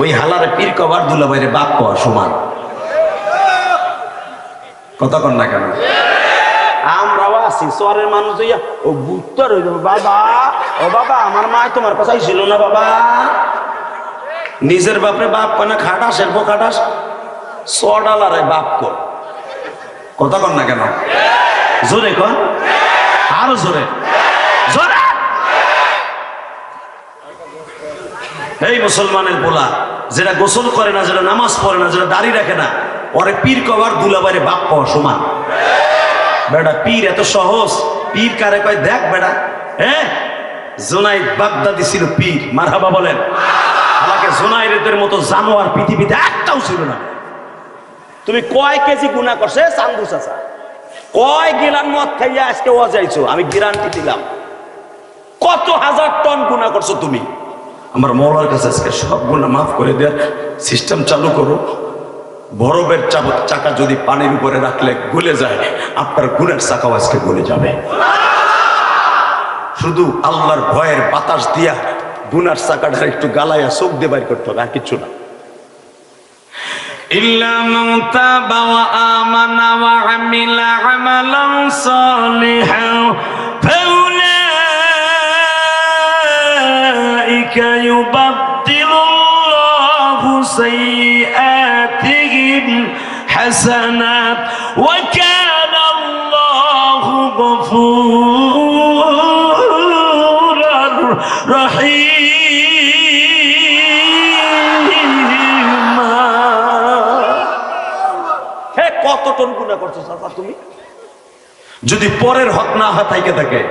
ওই হালারে পীর কবার দুলা বাইরে বাপ কওয়া সমান। কথা কন না কেন? আমরাও আছি শহরের মানুষ হইয়া, ও বুত্তর হইল, বাবা ও বাবা আমার মা তোমার কথাই ছিল না বাবা। নিজের বাপরে বাপ কনে খাটাস, এরপর খাটাস, $100 বাপ কর। কথা কন না কেন? জোরে কন, আরো জোরে, জোরে। এই মুসলমানের পোলা যেটা গোসল করে না, যেটা নামাজ পড়ে না, যেটা দাড়ি রাখে না, ওরে পীর কবার দুলাবারে বাপ পাওয়া সমান। বেটা পীর এত সহজ, পীর কারে কয় দেখ বেটা। হ্যাঁ, জুনাইদ বাগদাদি ছিল পীর, মারহাবা বলেন। আমাকে জুনাইদের মতো জানোয়ার পৃথিবীতে একটাও ছিল না। তুমি কয় কেজি গুনাহ করছে চান্দু চাচা, কয় গিলান মদ খাইয়া আজকে ওয়াজাইছো, আমি গ্যারান্টি দিলাম। কত হাজার টন গুনাহ করছো তুমি। আমার মওলার কাছে আজকে সব গুনাহ মাফ করে দেওয়ার সিস্টেম চালু করো। বরফের চাকা যদি পানির উপরে রাখলে গলে যায়, আপনার গুনার চাকাও আজকে গলে যাবে। শুধু আল্লাহর ভয়ের বাতাস দিয়া গুনার চাকাটা একটু গালাইয়া চোখ দিয়ে বাইর করতে হবে, আর কিচ্ছু না। ইল্লা মান তাবা ওয়া আমানা ওয়া আমিলা আমালান সালিহান ফাউলাইকা ইউবাদদিলুল্লাহু সাইয়্যাতিহিম হাসানাত ওয়া কানা আল্লাহু গফুরার রহিম। হে কত টন গুনাহ করছো চাচা তুমি? যদি পরের হক না হয় থাইকে থাকে,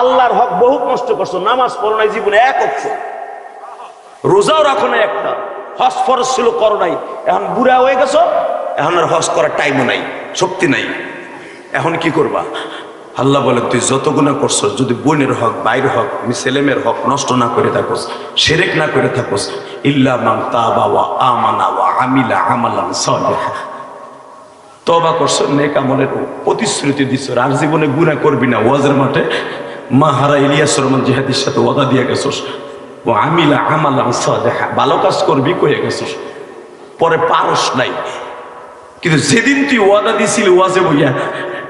আল্লাহর হক বহুত নষ্ট করছো। নামাজ পড়ো নাই জীবনে এক অক্ষ, রোজাও রাখো না একটা, হজ ফরজ ছিল করো নাই, এখন বুড়া হয়ে গেছো, এখন আর হজ করার টাইমও নাই, শক্তি নাই, এখন কি করবা? আল্লাহ বলে তুই যত গুনাহ করছো, যদি বোনের হক, ভাইয়ের হক, ছেলেমেয়ের হক নষ্ট না করে থাকোস, শিরক না করে থাকোস, ইল্লা মান তাবা ওয়া আমানা ওয়া আমিলা আমালান সালিহা, তওবা করছো, নেক আমলের প্রতিশ্রুতি দিচ্ছ, আর জীবনে গুনাহ করবি না। ওয়াজের মাঠে মাহারা ইলিয়াস রহমান জিহাদির সাথে ওয়াদা দিয়ে গেছোস, ও আমিলা আমালান সালিহা, ভালো কাজ করবি কয়ে গেছোস, পরে পারস নাই। কিন্তু যেদিন তুই ওয়াদা দিছিলি ওয়াজে বইয়া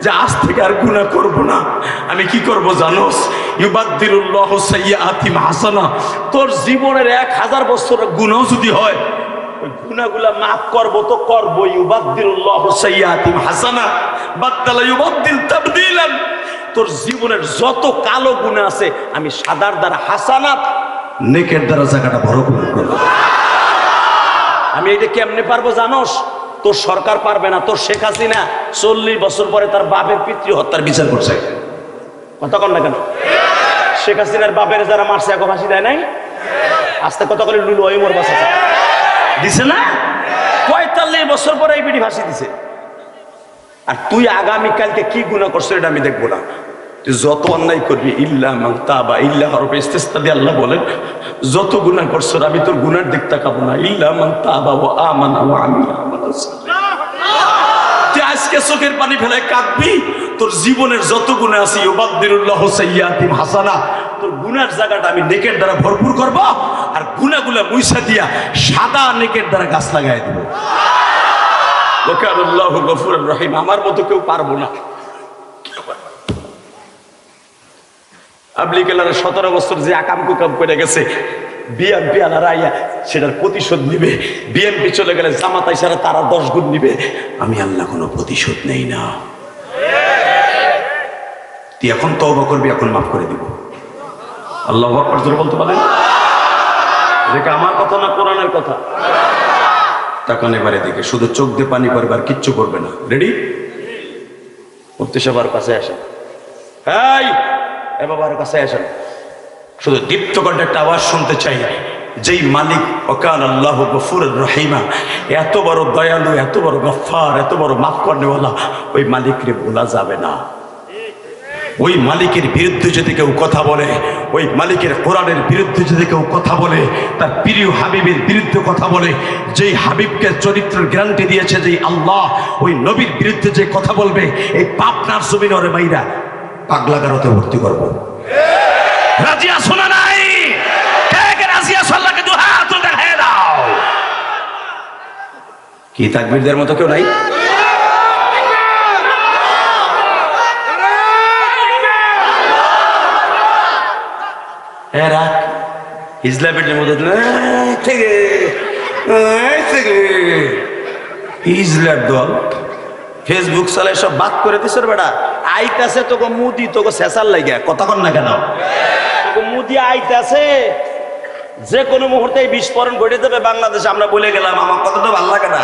যে আজ থেকে আর গুনাহ করব না, আমি কি করব জানোস? ইউবাদদিলুল্লাহু সাইয়্যাতিহিম হাসানা। তোর জীবনের 1000 বছরের গুনাহ যদি হয়, ওই গুনাহগুলা মাফ করব তো করব। ইউবাদদিলুল্লাহু সাইয়্যাতিহিম হাসানা, বাদদালা ইউবাদদিল তাবদীলান। তোর জীবনের যত কালো গুনাহ আছে আমি সাদার দ্বারা হাসানাত, নেকের দ্বারা জায়গাটা ভরপুর করব। আমি এটা কেমনে পারবো জানোস? তোর সরকার পারবে না। তোর শেখ হাসিনা 40 বছর পরে তার বাপের পিতৃ হত্যার বিচার করছে। কথা কন না কেন? শেখ হাসিনার বাপের যারা মারছে এখন ফাঁসি দেয় নাই? আস্তে কথা বলে লুলু ওই মোর বাসা দিছে না? 45 বছর পরে এই বিডি ফাঁসি দিছে। আর তুই আগামীকালকে কি গুনাহ করছো এটা আমি দেখবো না। তুই যত অন্যায় করবি, ইল্লা মান তাবা, ইল্লা হরফে ইস্তিসনা দিয়ে আল্লাহ বলেন যত গুনাহ করছো আমি তোর গুনার দিক তাকাবো না। ইল্লা মান তাবা ওয়া আমানা ওয়া আমিলা আমালান সালিহা। তুই আজকে চোখের পানি ফেলায় কাঁদবি, তোর জীবনের যত গুনাহ আছে ইউবাদদিলুল্লাহু সাইয়্যাতিহিম হাসানা, তোর গুনার জায়গাটা আমি নেকের দ্বারা ভরপুর করব, আর গুনাহগুলা মুইসা দিয়া সাদা নেকের দ্বারা গাছ লাগাই দেব। ওয়া কানাল্লাহু গফুরুর রহিম। আমার মতো কেউ পারবো না। আবলি কেলারে 17 বছর যে আকাম কুকাম করে গেছে, বিএনপি আলারা আইয়া সেটার প্রতিশোধ নিবে। বিএনপি চলে গেলে জামাত আইসারা তারা 10 গুণ নিবে। আমি আল্লাহ কোনো প্রতিশোধ নেই না। তুই এখন তওবা করবি, এখন মাফ করে দিব। আল্লাহু আকবার জোরে বলতে পারেন? এটা আমার কথা না কোরআনের কথা? তাকান এবারে দিকে, শুধু চোখ দিয়ে পানি পড়বে আর কিচ্ছু করবে না। রেডি? মুফতি সাহেবের কাছে আসেন। এই এ বাবার কাছে আসেন। শুধু দীপ্ত কণ্ঠে একটা আওয়াজ শুনতে চাই, যেই মালিক ওয়াকান আল্লাহু গফুরুর রহিমা, এত বড় দয়ালু, এত বড় গফফার, এত বড় মাফ করনেওয়ালা, ওই মালিককে ভোলা যাবে না। ওই মালিকের বিরুদ্ধে যদি কেউ কথা বলে, ওই মালিকের কোরআনের বিরুদ্ধে যদি কেউ কথা বলে, তার প্রিয় হাবিবের বিরুদ্ধে কথা বলে, যেই হাবিবকে চরিত্রের গ্যারান্টি দিয়েছে যেই আল্লাহ, ওই নবীর বিরুদ্ধে যে কথা বলবে, এই পাপনার জমিন ওরে মাইরা পাগলাগারতে ভর্তি করবো। রাজি আছো না নাই? কে কে রাজি আছো? আল্লাহকে দুই হাত তুলে দেখায় দাও। কি তাকবীরদের মতো কেউ নাই? এরা ইসলামের মধ্যে ইসলাম দল ফেসবুক চালায় সব বাদ করে দিছে বেটা। আইতাছে তোকে মুদি, তোকে শেষার লাগে কথা কন না কেন? তোকে মুদি আইতাছে, যে কোনো মুহূর্তে বিস্ফোরণ ঘটে দেবে বাংলাদেশে। আমরা বলে গেলাম, আমার কথা তো ভালো লাগে না।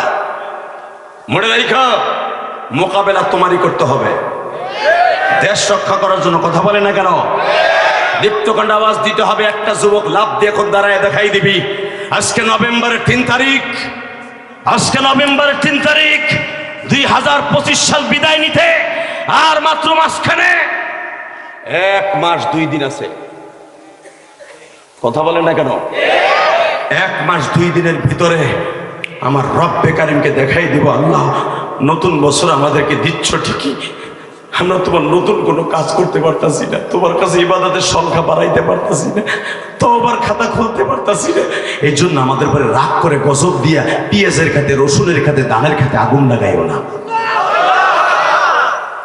মনে রাখো, মোকাবেলা তোমারই করতে হবে। দেশ রক্ষা করার জন্য কথা বলে না কেন? দীপ্তকণ্ঠ আওয়াজ দিতে হবে। একটা যুবক লাভ দিয়ে এখন দাঁড়ায় দেখাই দিবি। আজকে নভেম্বরের 3 তারিখ, আজকে নভেম্বরের 3 তারিখ 2025 সাল বিদায় নিতে আর মাত্র মাসখানে 1 মাস 2 দিন আছে। কথা বলেন না কেন? 1 মাস 2 দিনের ভিতরে আমার রব্বে কারিমকে দেখাই দিব। আল্লাহ, নতুন বছর আমাদেরকে দিচ্ছ ঠিকই, আমরা তোমার নতুন কোনো কাজ করতে পারতাছি না, তোমার কাছে ইবাদতের সংখ্যা বাড়াইতে পারতাছি না, তওবার খাতা খুলতে পারতাছি না। এই জন্য আমাদের উপরে রাগ করে গজব দিয়া পেঁয়াজের খাতে, রসুনের খাতে, দানের খাতে আগুন লাগাইও না।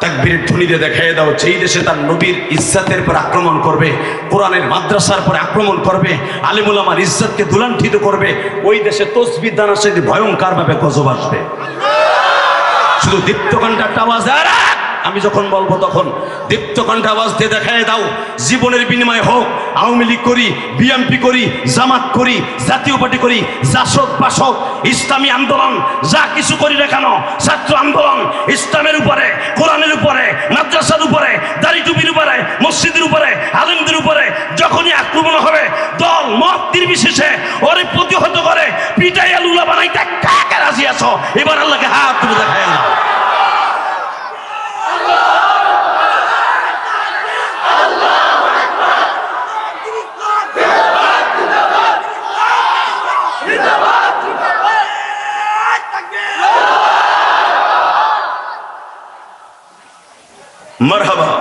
তাকবীরের ধ্বনি দিয়ে দেখাই দাও, যেই দেশে তার নবীর ইজ্জতের পর আক্রমণ করবে, কোরআনের মাদ্রাসার পর আক্রমণ করবে, আলিম উলামার ইজ্জতকে দুলান্ঠিত করবে, ওই দেশে তসবিহ দানের সাথে ভয়ঙ্কর ভাবে গজব আসবে। শুধু দীপ্তকণ্ঠ একটা আওয়াজ, আমি যখন বলবো তখন দীপ্তকণ্ঠ আওয়াজ দিয়ে দেখায় দাও। জীবনের বিনিময়ে হোক, আওয়ামী লীগ করি, বিএনপি করি, জামাত করি, জাতীয় পার্টি করি, জাসদ বাসদ, ইসলামী আন্দোলন, যা কিছু করি না কেন, ছাত্র আন্দোলন, ইসলামের উপরে, কোরআনের উপরে, মাদ্রাসার উপরে, দাড়ি টুপির উপরে, মসজিদের উপরে, আলেমদের উপরে যখনই আক্রমণ হবে, দল মত নির্বিশেষে ওরে প্রতিহত করে পিটাইয়া লুলা বানাইতে কাকে রাজি আছো? এবার আল্লাহকে হাত তুলে দেখায় দাও। মারহাবা।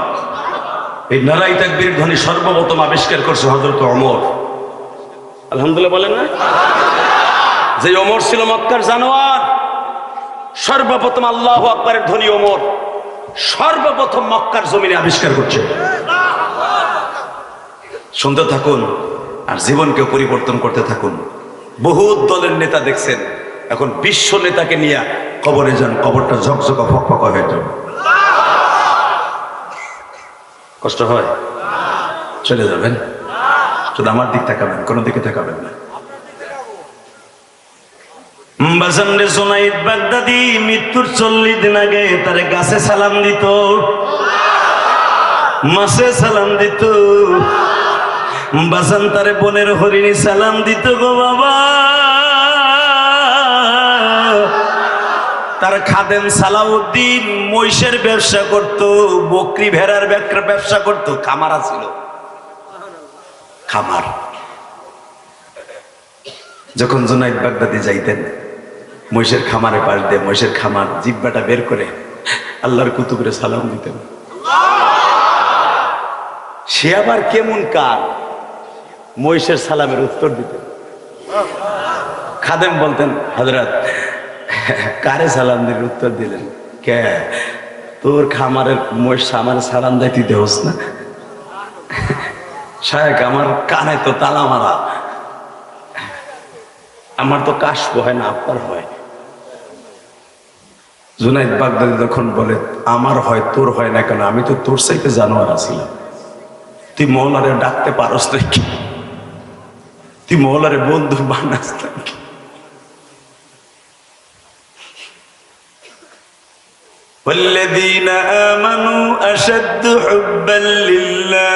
এই নারাই তাকবীর ধ্বনি সর্বপ্রথম আবিষ্কার করছে হযরত ওমর। আলহামদুলিল্লাহ বলেন না? যে ওমর ছিল মক্কার জানোয়ার, সর্বপ্রথম আল্লাহু আকবারের ধ্বনি ওমর সর্বপ্রথম মক্কার জমিনে আবিষ্কার করছে। শুনতে থাকুন আর জীবনকে পরিবর্তন করতে থাকুন। বহুত দলের নেতা দেখছেন, এখন বিশ্ব নেতাকে নিয়ে কবরে যান, কবরটা ঝকঝকা ফকফকা হয়ে যাবে। কষ্ট হয়? চলে যাবেন, শুধু আমার দিক তাকাবেন, কোনো দিকে তাকাবেন না। বাজানরে জুনাইদ বাগদাদি মৃত্যুর 40 দিন আগে তারে গাছে সালাম দিত, মাছে সালাম দিত, বাজান তারে বনের হরিণী সালাম দিত গো বাবা। তার খাদেম সালাউদ্দিন মহিষের ব্যবসা করত, বকরি ভেড়ার ব্যবসা করত, খামার ছিল, খামার। যখন জুনাইদ বাগদাদি যাইতেন মহিষের খামারে পাশ দিয়ে, মহিষের খামার জিব্বাটা বের করে আল্লাহর কুতুবরে সালাম দিতেন। সে আবার কেমন কার, মহিষের সালামের উত্তর দিতেন। খাদেম বলতেন, হযরত কারে সালাম দিলে উত্তর দিলেন? কে? তোর খামারের মহিষ আমার সালাম দেয়, তুই দেহস না? শায়েখ আমার কানে তো তালা মারা, আমার তো কাশফ হয় না, আপনার হয়। জুনাইদ বাগদাদি যখন বলে আমার হয় তোর হয় না কেন, আমি তো তোর চাইতে জানোয়ার আছিলাম, তুই মওলারে ডাকতে পারস নাকি? তুই মওলারে বন্ধু বানাস নাকি? والذين آمنوا أشد حبا لله।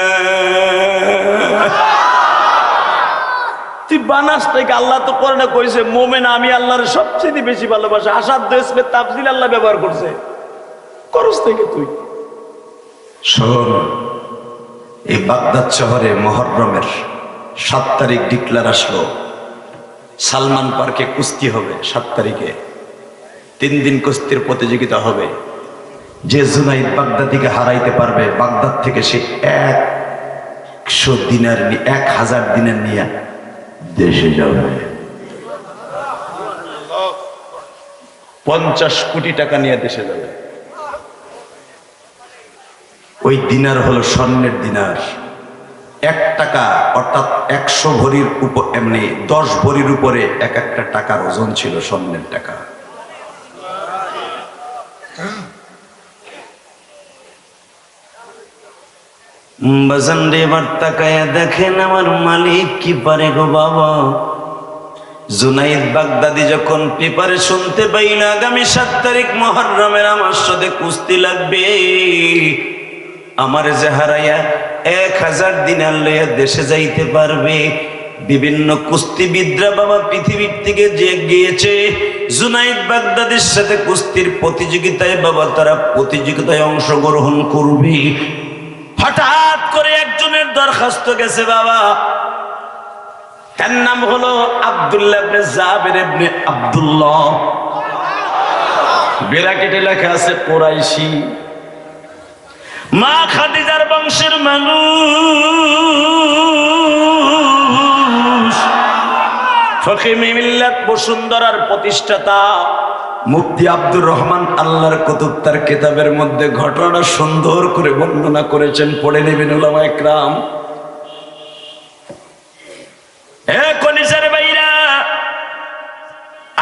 তুই বানাস নাকি? আল্লাহ তো কোরআনে কইছে মুমিন আমি আল্লাহর সবচেয়ে বেশি ভালোবাসে। আসাদ ইসমে তাফজিল আল্লাহ ব্যবহার করছে, করস থেকে তুই। শোন, এই বাগদাদ শহরে মুহররমের 7 তারিখ ডিক্লার আসলো, সালমান পার্কে কুস্তি হবে 7 তারিখে। 3 দিন কুস্তির প্রতিযোগিতা হবে। যে জুনাইদ বাগদাদিকে হারাইতে পারবে, বাগদাদ থেকে সে 1000 দিনার নিয়ে দেশে যাবে। 50 কোটি টাকা নিয়ে দেশে যাবে। ওই দিনার হলো স্বর্ণের দিনার। 1 টাকা অর্থাৎ 100 ভরির উপর, এমনি 10 ভরির উপরে এক একটা টাকার ওজন ছিল স্বর্ণের টাকা। বাজান রে, এবার তাকায়া দেখেন আমার মালিক কি পারে গো বাবা। জুনাইদ বাগদাদি যখন পেপারে শুনতে পাইল আগামী 7 তারিখ মুহররমের আমার সাথে কুস্তি লাগবে, আমার যে হারাইয়া 1000 দিনার লইয়া দেশে যাইতে পারবে, বিভিন্ন কুস্তিবিদরা বাবা পৃথিবীর থেকে যে গিয়েছে জুনাইদ বাগদাদির সাথে কুস্তির প্রতিযোগিতায়, বাবা তারা প্রতিযোগিতায় অংশগ্রহণ করবে। হঠাৎ করে একজনের দরখাস্ত গেছে বাবা, তার নাম হলো আব্দুল্লাহ ইবনে জাবির ইবনে আব্দুল্লাহ। ব্র্যাকেটে লেখা আছে কুরাইশি, মা খাদিজার বংশের মানুষ, ফকিহ মিল্লাত বসুন্ধরার প্রতিষ্ঠাতা মুফতি আব্দুর রহমান আল্লাহর কুতুব তার কিতাবের মধ্যে ঘটনাটা সুন্দর করে বর্ণনা করেছেন, পড়ে নেবেন উলামায়ে কেরাম। কলিজার ভাইরা,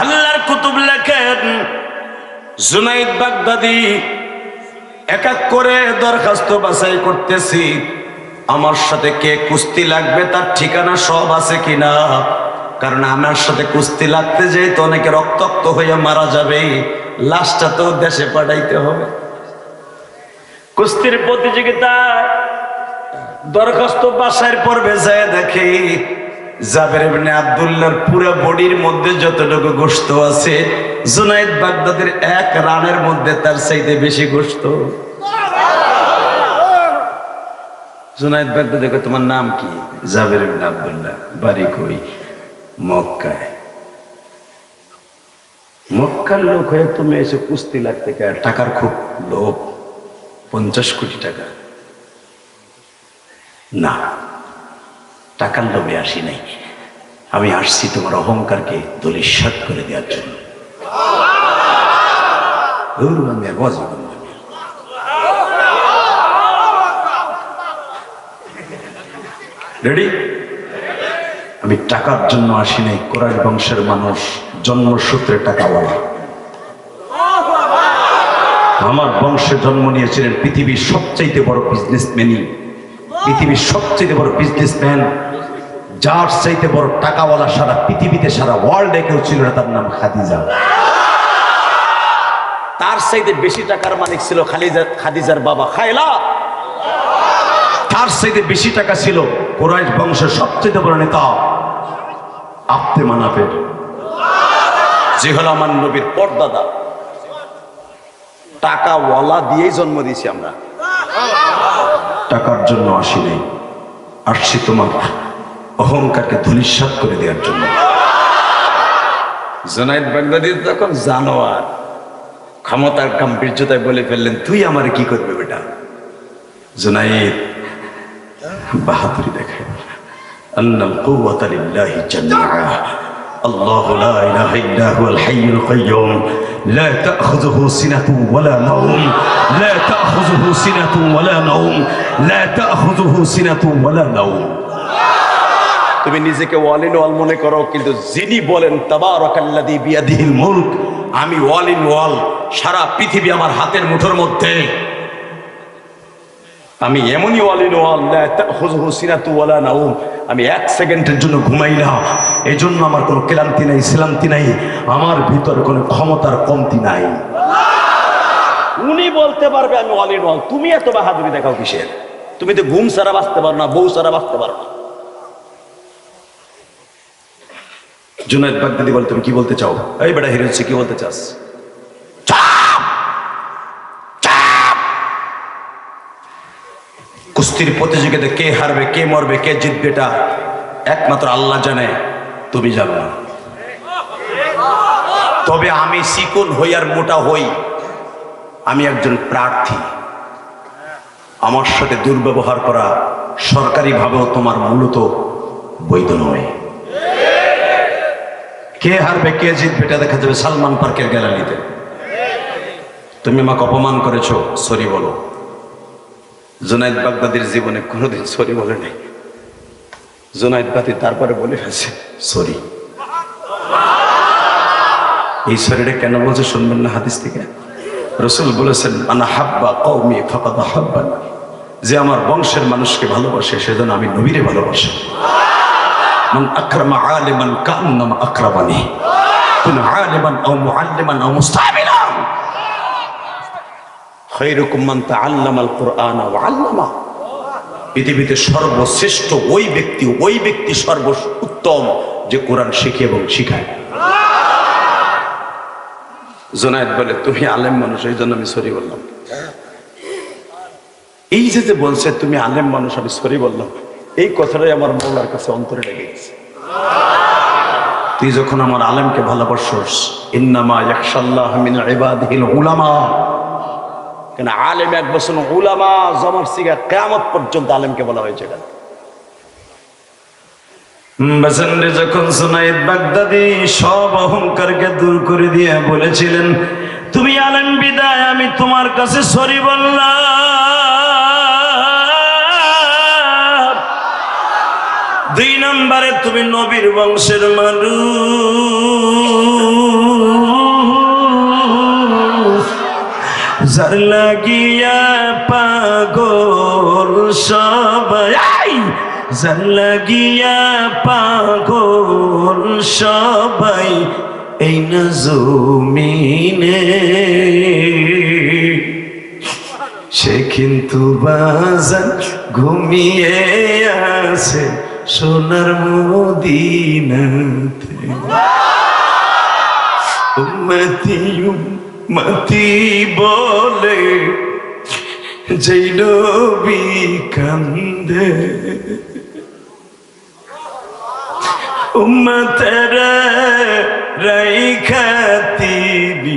আল্লাহর কুতুব লেখেন জুনাইদ বাগদাদি এক এক করে দরখাস্ত বাছাই করতেছি, আমার সাথে কে কুস্তি লাগবে তার ঠিকানা সব আছে কিনা, কারণ আমার সাথে কুস্তি লাগতে যেয়ে তো অনেকে রক্তাক্ত হয়ে মারা যাবে, লাশটা তো দেশে পাঠাইতে হবে। কুস্তির প্রতিযোগিতায় দরখাস্ত বাছাইয়ের পর্বে যায় দেখে জাবের ইবনে আব্দুল্লাহর পুরো বডির মধ্যে যতটুকু গোশত আছে, জুনাইদ বাগদাদির 1 রানের মধ্যে তার চাইতে বেশি গোশত। জুনাইদ বাগদাদি কয়, তোমার নাম কি? জাবের ইবনে আব্দুল্লাহ। বাড়ি কই? মক্কায়। মক্কার লোক হয়ে তুমি এসে কুস্তি লাগতে, টাকার খুব লোভ, 50 কোটি টাকা না, টাকার লোভে আসি নাই। আমি আসছি তোমার অহংকারকে ধূলিসাৎ করে দেওয়ার জন্য। রেডি? আমি টাকার জন্য আসি নাই। কুরাইশ বংশের মানুষ জন্মসূত্রে টাকাওয়ালা। আমার বংশে জন্ম নিয়েছিলেন পৃথিবীর সবচাইতে বড় বিজনেসম্যানই, পৃথিবীর সবচাইতে বড় বিজনেসম্যান, যার চাইতে বড় টাকাওয়ালা সারা পৃথিবীতে, সারা ওয়ার্ল্ডে কেউ ছিল না, তার নাম খাদিজা। তার চাইতে বেশি টাকার মালিক ছিল খাদিজার বাবা খায়লা। তার চাইতে বেশি টাকা ছিল কুরাইশ বংশের সবচেয়ে বড় নেতা আব্দে মানাফের, যে হলো আমার নবীর পরদাদা। টাকাওয়ালা দিয়েই জন্ম দিয়েছি আমরা, টাকার জন্য আসি নাই। আসছি তোমার অহংকারকে ধূলিসাৎ করে দেওয়ার জন্য। জুনায়েদ বাগদাদী তখন জানোয়ার, ক্ষমতার গাম্ভীর্যতায় বলে ফেললেন, তুই আমারে কি করবে বেটা? জুনায়েদ বাহাদুরি দেখে, আন্নাল কুওয়াতা লিল্লাহি জামিআ, আল্লাহু লা ইলাহা ইল্লা হুয়াল হাইয়ুল কাইয়্যুম, লা তাখুযুহু সিনাতুন ওয়ালা নাওম, লা তাখুযুহু সিনাতুন ওয়ালা নাওম, লা তাখুযুহু সিনাতুন ওয়ালা নাওম। তুমি নিজেকে ওয়াল ইন ওয়াল মনে করো, কিন্তু যিনি বলেন তাবারাকাল্লাযী বিয়াদিহিল মুলক, আমি ওয়াল ইন ওয়াল, সারা পৃথিবী আমার হাতের মুঠোর মধ্যে, আমি এমনই ওয়াল ইন ওয়াল, লা তাখুযুহু সিনাতুন ওয়ালা নাওম, আমি এক সেকেন্ডের জন্য ঘুমাই না। এই জন্য আমার কোনো ক্লান্তি নাই, শ্রান্তি নাই, আমার ভিতরে কোনো ক্ষমতার কমতি নাই। উনি বলতে পারবে আমি ওয়াল ইন ওয়াল, তুমি এত বাহাদুরি দেখাও কিসের? তুমি তো ঘুম ছাড়া বাঁচতে পারো না, বউ ছাড়া বাঁচতে পারো না। জুনায়েদ বাগদাদী বলে, তুমি কি বলতে চাও? এই বেটা হিরো কি বলতে চাস? কুস্তির প্রতিযোগিতায় কে হারবে, কে মরবে, কে জিতবে, এটা একমাত্র আল্লাহ জানে, তুমি জানো না। তবে আমি চিকন হই আর মোটা হই, আমি একজন প্রার্থী। আমার সাথে দুর্ব্যবহার করা সরকারি ভাবেও তোমার মূলত বৈধ নয়। কে হারবে, কে জিতবে, এটা দেখা যাবে সালমান পার্কের গ্যালারিতে। তুমি আমাকে অপমান করেছো, সরি বলো। জুনায়েদ বাগদাদীর জীবনে কোনোদিন সরি বলে নেই। জুনায়েদ বাগদাদী তারপরে বলে ফেলছে সরি। এই সরিটা কেন বলছে শুনবেন না হাদিস থেকে? রাসূল বলেছেন, আনা হাব্বা কওমি ফাকাদ হাব্বানি, যে আমার বংশের মানুষকে ভালোবাসে সেজন্য আমি নবীরে ভালোবাসি। মান আকরামা আলিমান কান্নামা আকরামানি, কুন আলিমান আও মুআল্লিমান আও মুস্তামিলান, খায়রুকুম মান তাআল্লামাল কুরআনা ওয়া আল্লামা। পৃথিবীতে সর্বশ্রেষ্ঠ ওই ব্যক্তি সর্বোত্তম যে কোরআন শিখে এবং শিখায়। জুনায়েদ বলে, তুমি আলেম মানুষ, এই জন্য আমি সরি বললাম। এই যে বলছে তুমি আলেম মানুষ, আমি সরি বললাম, এই কথাটাই আমার মওলার কাছে অন্তরে লেগে গেছে। তুই যখন আমার আলেমকে ভালোবাসোস, ইন্নামা ইয়াখশাল্লাহ মিন ইবাদিহিল উলামা, কেন আলেম এক বছর, উলামা জমার সিগা কিয়ামত পর্যন্ত আলেমকে বলা হয়েছে। যখন জুনায়েদ বাগদাদী সব অহংকারকে দূর করে দিয়ে বলেছিলেন, তুমি আলেম বিদায় আমি তোমার কাছে সরি বললাম। 2 নম্বরে তুমি নবীর বংশের মানুষ, যার লাগিয়া পাগল সবাই, যার লাগিয়া পাগল সবাই এই না জমিনে, সে কিন্তু বাজার ঘুমিয়ে আছে সোনার মদিনাতে। উম্মতি উম্মতি বলে যেই নবী কান্দে, উম্মতের রাইখা তিনি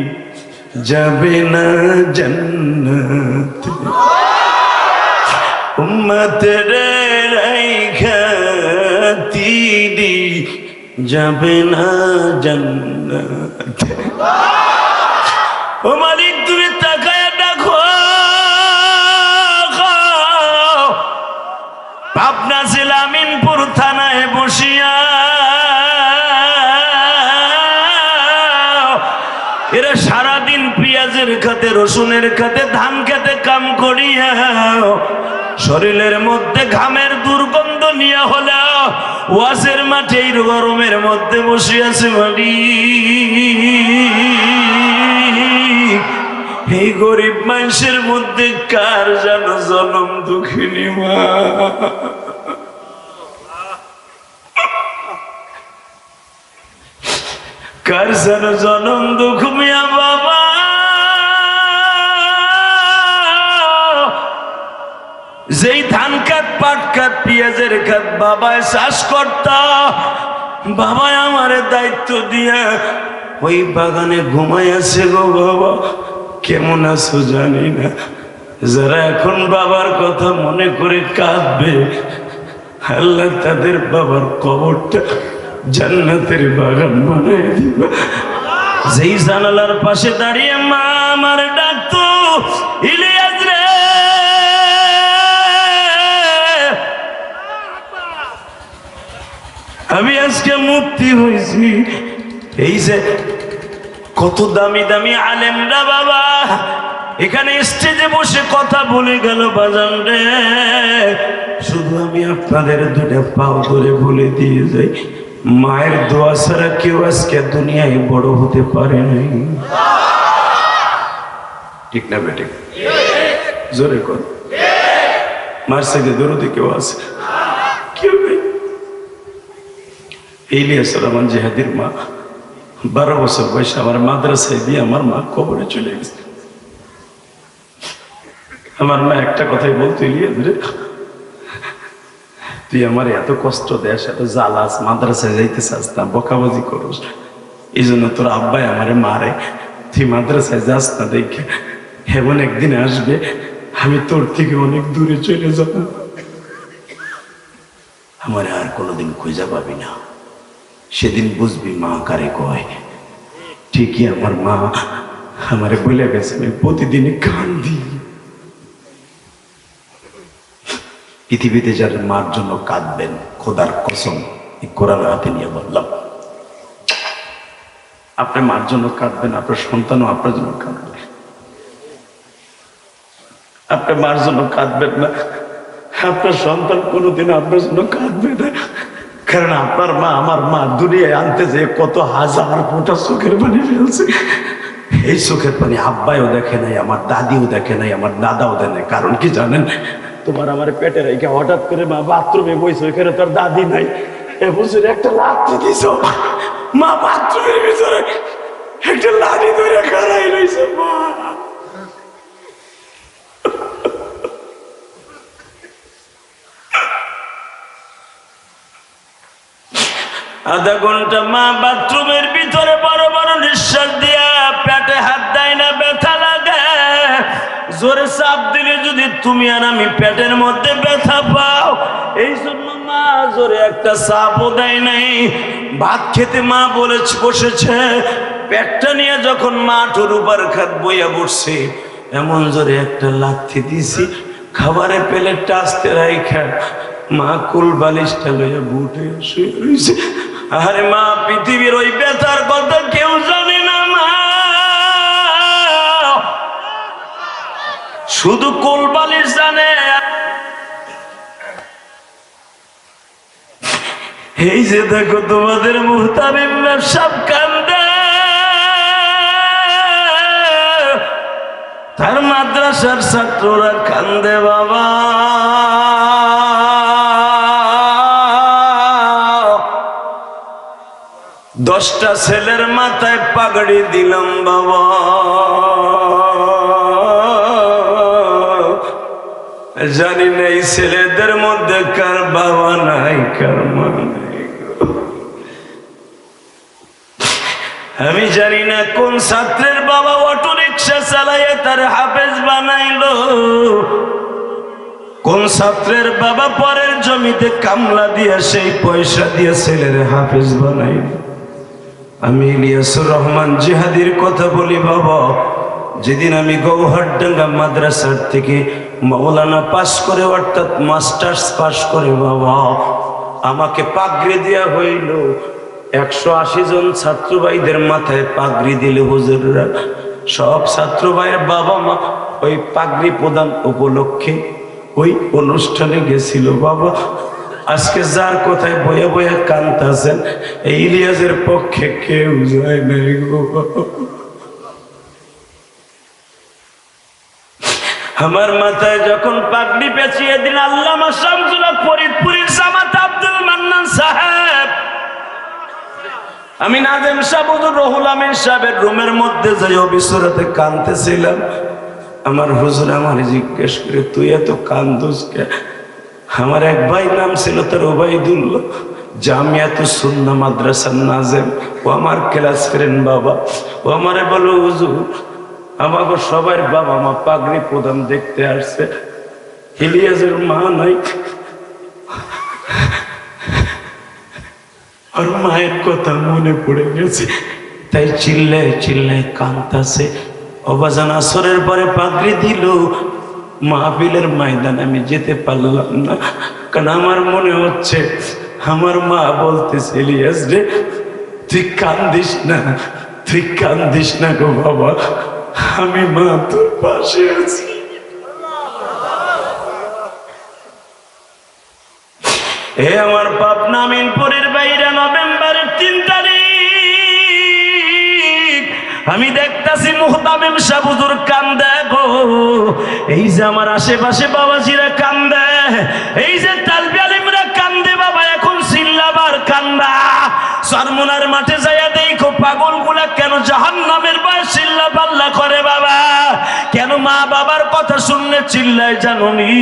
যাবে না জান্নাতে উম্মতের রাইখা তিনি যাবে না জান্নাতে। ও মালিক তুমি তাকায় দেখো, পাবনা জেলা আমিনপুর থানায় বসিয়া এরা সারাদিন পেঁয়াজের খাতে, রসুনের খাতে, ধান খেতে কাম করিয়া শরীরের মধ্যে ঘামের দুর্গন্ধ নিয়ে হলো ওয়াজের মাঠে এই গরমের মধ্যে বসে আছে। এই গরিব মানুষের মধ্যে কার যেন জনম দুঃখিনী মা, কার যেন জনম দুঃখ মিয়া বাবা। যেই ধান খাত, পাট খাত, পেঁয়াজের খাত বাবায় চাষ করতা, বাবায় আমারে দায়িত্ব দিয়া ওই বাগানে ঘুমাই আছে গো বাবা। কেমন আছো জানি না, যারা এখন বাবার কথা মনে করে কাঁদবে আল্লাহ তাদের বাবার কবরটা জান্নাতের বাগান বানায় দিবে। যেই জানালার পাশে দাঁড়িয়ে মা আমার ডাকতো, ইলিয়াস রে, আমি আজকে মুক্তি হয়েছি। এই যে কত দামি দামি আলেমরা বাবা এখানে স্টেজে বসে কথা বলে গেল বাজান রে, শুধু আমি আপনাদের দুটো পাও ধরে বলে দিয়ে যাই, মায়ের দোয়া ছাড়া কেউ আজকে দুনিয়ায় বড় হতে পারে নাই। ঠিক না বেটে? জোরে কর। মার সাইডে দরদি কেউ আছে? কেউ নেই। ইলিয়াস রহমান জিহাদির মা 12 বছর বয়সে আমার মাদ্রাসায় দিয়ে আমার মা কবরে চলে গেছে। আমার মা একটা কথাই বলতো, ইলিয়াস রে, তুই আমার এত কষ্ট দেশ, এত জ্বালাস, মাদ্রাসায় যাইতে চাস না, বকাবাজি করস, এই জন্য তোর আব্বাই আমারে মারে, তুই মাদ্রাসায় যাস না দেখে, এমন একদিন আসবে আমি তোর থেকে অনেক দূরে চলে যাব, আমার আর কোনোদিন খুঁজে পাবি না, সেদিন বুঝবি মা কারে কয়। ঠিকই আমার মা আমারে বলে গেছে, আমি প্রতিদিনই কান্দি। পৃথিবীতে যারা মার জন্য কাঁদবেন, খোদার কসম এই কোরআন হাতে নিয়ে বললাম, আপনি মার জন্য কাঁদবেন, আপনার সন্তানও আপনার জন্য কাঁদবে। আপনি মার জন্য কাঁদবেন না, আপনার সন্তান কোনোদিন আপনার জন্য কাঁদবে না। কারণ আপনার মা আমার মা দুনিয়ায় আনতে যে কত হাজার ফোঁটা চোখের পানি ফেলছে, এই চোখের পানি আব্বাইও দেখে নাই, আমার দাদিও দেখে নাই, আমার দাদাও দেখে নাই। কারণ কি জানেন? তোমার আমার পেটে রেখে হঠাৎ করে মা বাথরুমে বইছে, ওইখানে তোর দাদি নাই, এ বছর একটা লাঠি দিছ, মা বাথরুমের ভিতরে একটা লাঠি ধরে খাড়াই রয়েছে। মা আধা ঘন্টা মা বাথরুমের ভিতরে বড় বড় নিঃশ্বাস দিয়া পেটে হাত দেয় না, ব্যথা লাগে, জোরে চাপ দিলে যদি তুমি আর আমি পেটের মধ্যে ব্যথা পাও, এই জন্য মা জোরে একটা চাপও দেয় নাই। ভাত খেতে মা বলে বসেছে, পেটটা নিয়ে যখন মা টরুবার খাত বইয়া বসছে, এমন জোরে একটা লাথি দিছি, খাবারে প্লেটটা আস্তে রাইখা মা কুল বালিশটা লইয়া বুটে শুয়ে রয়েছে। আরে মা, পৃথিবীর ওই ব্যথার কথা কেউ জানে না মা, শুধু কুল বালিশ জানে। এই যে দেখো তোমাদের মুহতামিম সব কান্দে, তার মাদ্রাসার ছাত্ররা কান্দে বাবা। দশটা ছেলের মাথায় পাগড়ি দিলাম বাবা, জানি না এই ছেলেদের মধ্যে কার বাবা নাই, কার মা নাই। আমি জানি না কোন ছাত্রের বাবা অটো রিক্সা চালাইয়ে তার হাফেজ বানাইলো, কোন ছাত্রের বাবা পরের জমিতে কামলা দিয়ে সেই পয়সা দিয়ে ছেলের হাফেজ বানাইলো। আমি ইলিয়াসুর রহমান জিহাদির কথা বলি বাবা, যেদিন আমি গৌহারডাঙ্গা মাদ্রাসার থেকে মাওলানা পাস করে অর্থাৎ মাস্টার্স পাস করে বাবা আমাকে পাগড়ি দেওয়া হইল। 180 জন ছাত্র ভাইদের মাথায় পাগড়ি দিল হুজুররা। সব ছাত্র ভাইয়ের বাবা মা ওই পাগড়ি প্রদান উপলক্ষে ওই অনুষ্ঠানে গেছিল বাবা। আজকে যার কোথায় বয়ে বয়ে কাঁদতেছেন এই ইলিয়াসের পক্ষে কেউ যায় নাই গো। আমার মাথায় যখন পাগড়ি পেঁচিয়ে দিন আল্লামা শামসুল হক ফরিদপুরের জামাত আব্দুল মান্নান সাহেব, আমি নাজেম সাহেব রহুল আমিন সাহেবের রুমের মধ্যে যাই অবিসরাতে কাঁদতেছিলাম। আমার হুজুর আমার জিজ্ঞেস করে তুই এত কান্দুস কে? আমার এক ভাই নাম ছিল তার ওবাইদুল্লাহ, জামিয়াতুস সুন্নাহ মাদ্রাসার নাজেম, ও আমার ক্লাস ফ্রেন্ড বাবা। ও আমারে বলো হুজুর আমাকে সবার বাবা মা পাগড়ি প্রদান দেখতে আসছে, ইলিয়াসের মা নাই, আর মায়ের কথা মনে পড়ে গেছে, তাই চিল্লায় চিল্লায় কাঁদতেছে। অবাজান আসরের পরে পাগড়ি দিল, মাহফিলের ময়দানে আমি যেতে পারলাম না, কারণ আমার মনে হচ্ছে আমার মা বলতেছে ইলিয়াস রে তুই কান্দিস না, তুই কান্দিস না গো বাবা, আমি মা তোর পাশে আছি। এ আমার পাবনা আমিনপুরের বাইরে নভেম্বরের 3 তারিখ আমি দেখতাছি মুহতামিম সাহেব হুজুর কান্দে গো। এই যে আমার আশেপাশে বাবাজিরা কান্দে, এই যে তালবি আলিমরা কান্দে বাবা, এখন সিল্লাবার কান্দা। সরমুনার মাঠে যাইয়া দেখো পাগল গুলা কেন জাহান্নামের ভয়ে চিল্লা পাল্লা করে বাবা, কেন মা বাবার কথা শুনলে চিল্লায় জানুনি?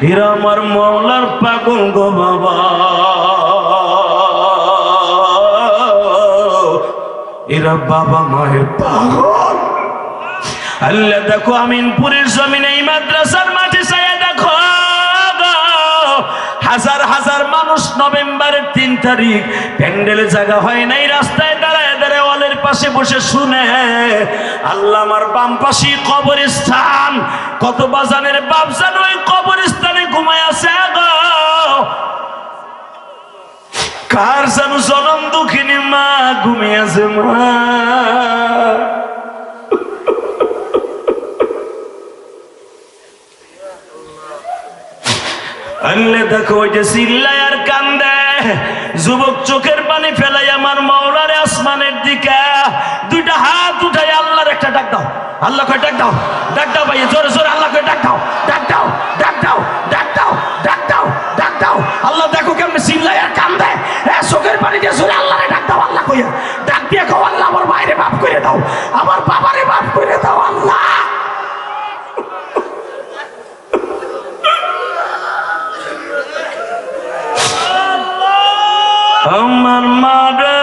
এরা আমার মওলার পাগল গো বাবা, এরা বাবা মায়ের পাগল। আল্লাহ দেখো আমিনপুরের জমিনে এই মাদ্রাসার মাঠে ছায়া দেখো হাজার হাজার মানুষ নভেম্বরের 3 তারিখ প্যান্ডেলে জায়গা হয় নাই, রাস্তায় দাঁড়ায় দাঁড়ায় ওয়ালের পাশে বসে শুনে। আল্লাহ আমার বাম পাশে কবরস্থান, কত বাজানের বাপ জান ওই কবরস্থানে ঘুমায় আছে গো। কার যেন জনম দুঃখিনী মা ঘুমিয়ে আছে মা। আল্লাহ দেখো ওই যে চিল্লায় আর কান্দে যুবক চোখের পানি ফেলাই আমার মাওলারে আসমানের দিকে দুইটা হাত উঠাই আল্লাহর একটা ডাক দাও। আল্লাহ কয় ডাক দাও, ডাক দাও ভাই জোরে জোরে আল্লাহ কয় ডাক দাও, ডাক দাও, ডাক দাও, ডাক দাও, ডাক দাও, ডাক দাও। আল্লাহ দেখো কেমনে চিল্লায় আর কান্দে, চোখের পানি দিয়ে জোরে আল্লাহরে ডাক দাও। আল্লাহ কইয়া ডাক দিয়ে কও আল্লাহ আমার মায়েরে মাফ করে দাও, আমার বাবারে মাফ করে দাও আল্লাহ। আমার মারে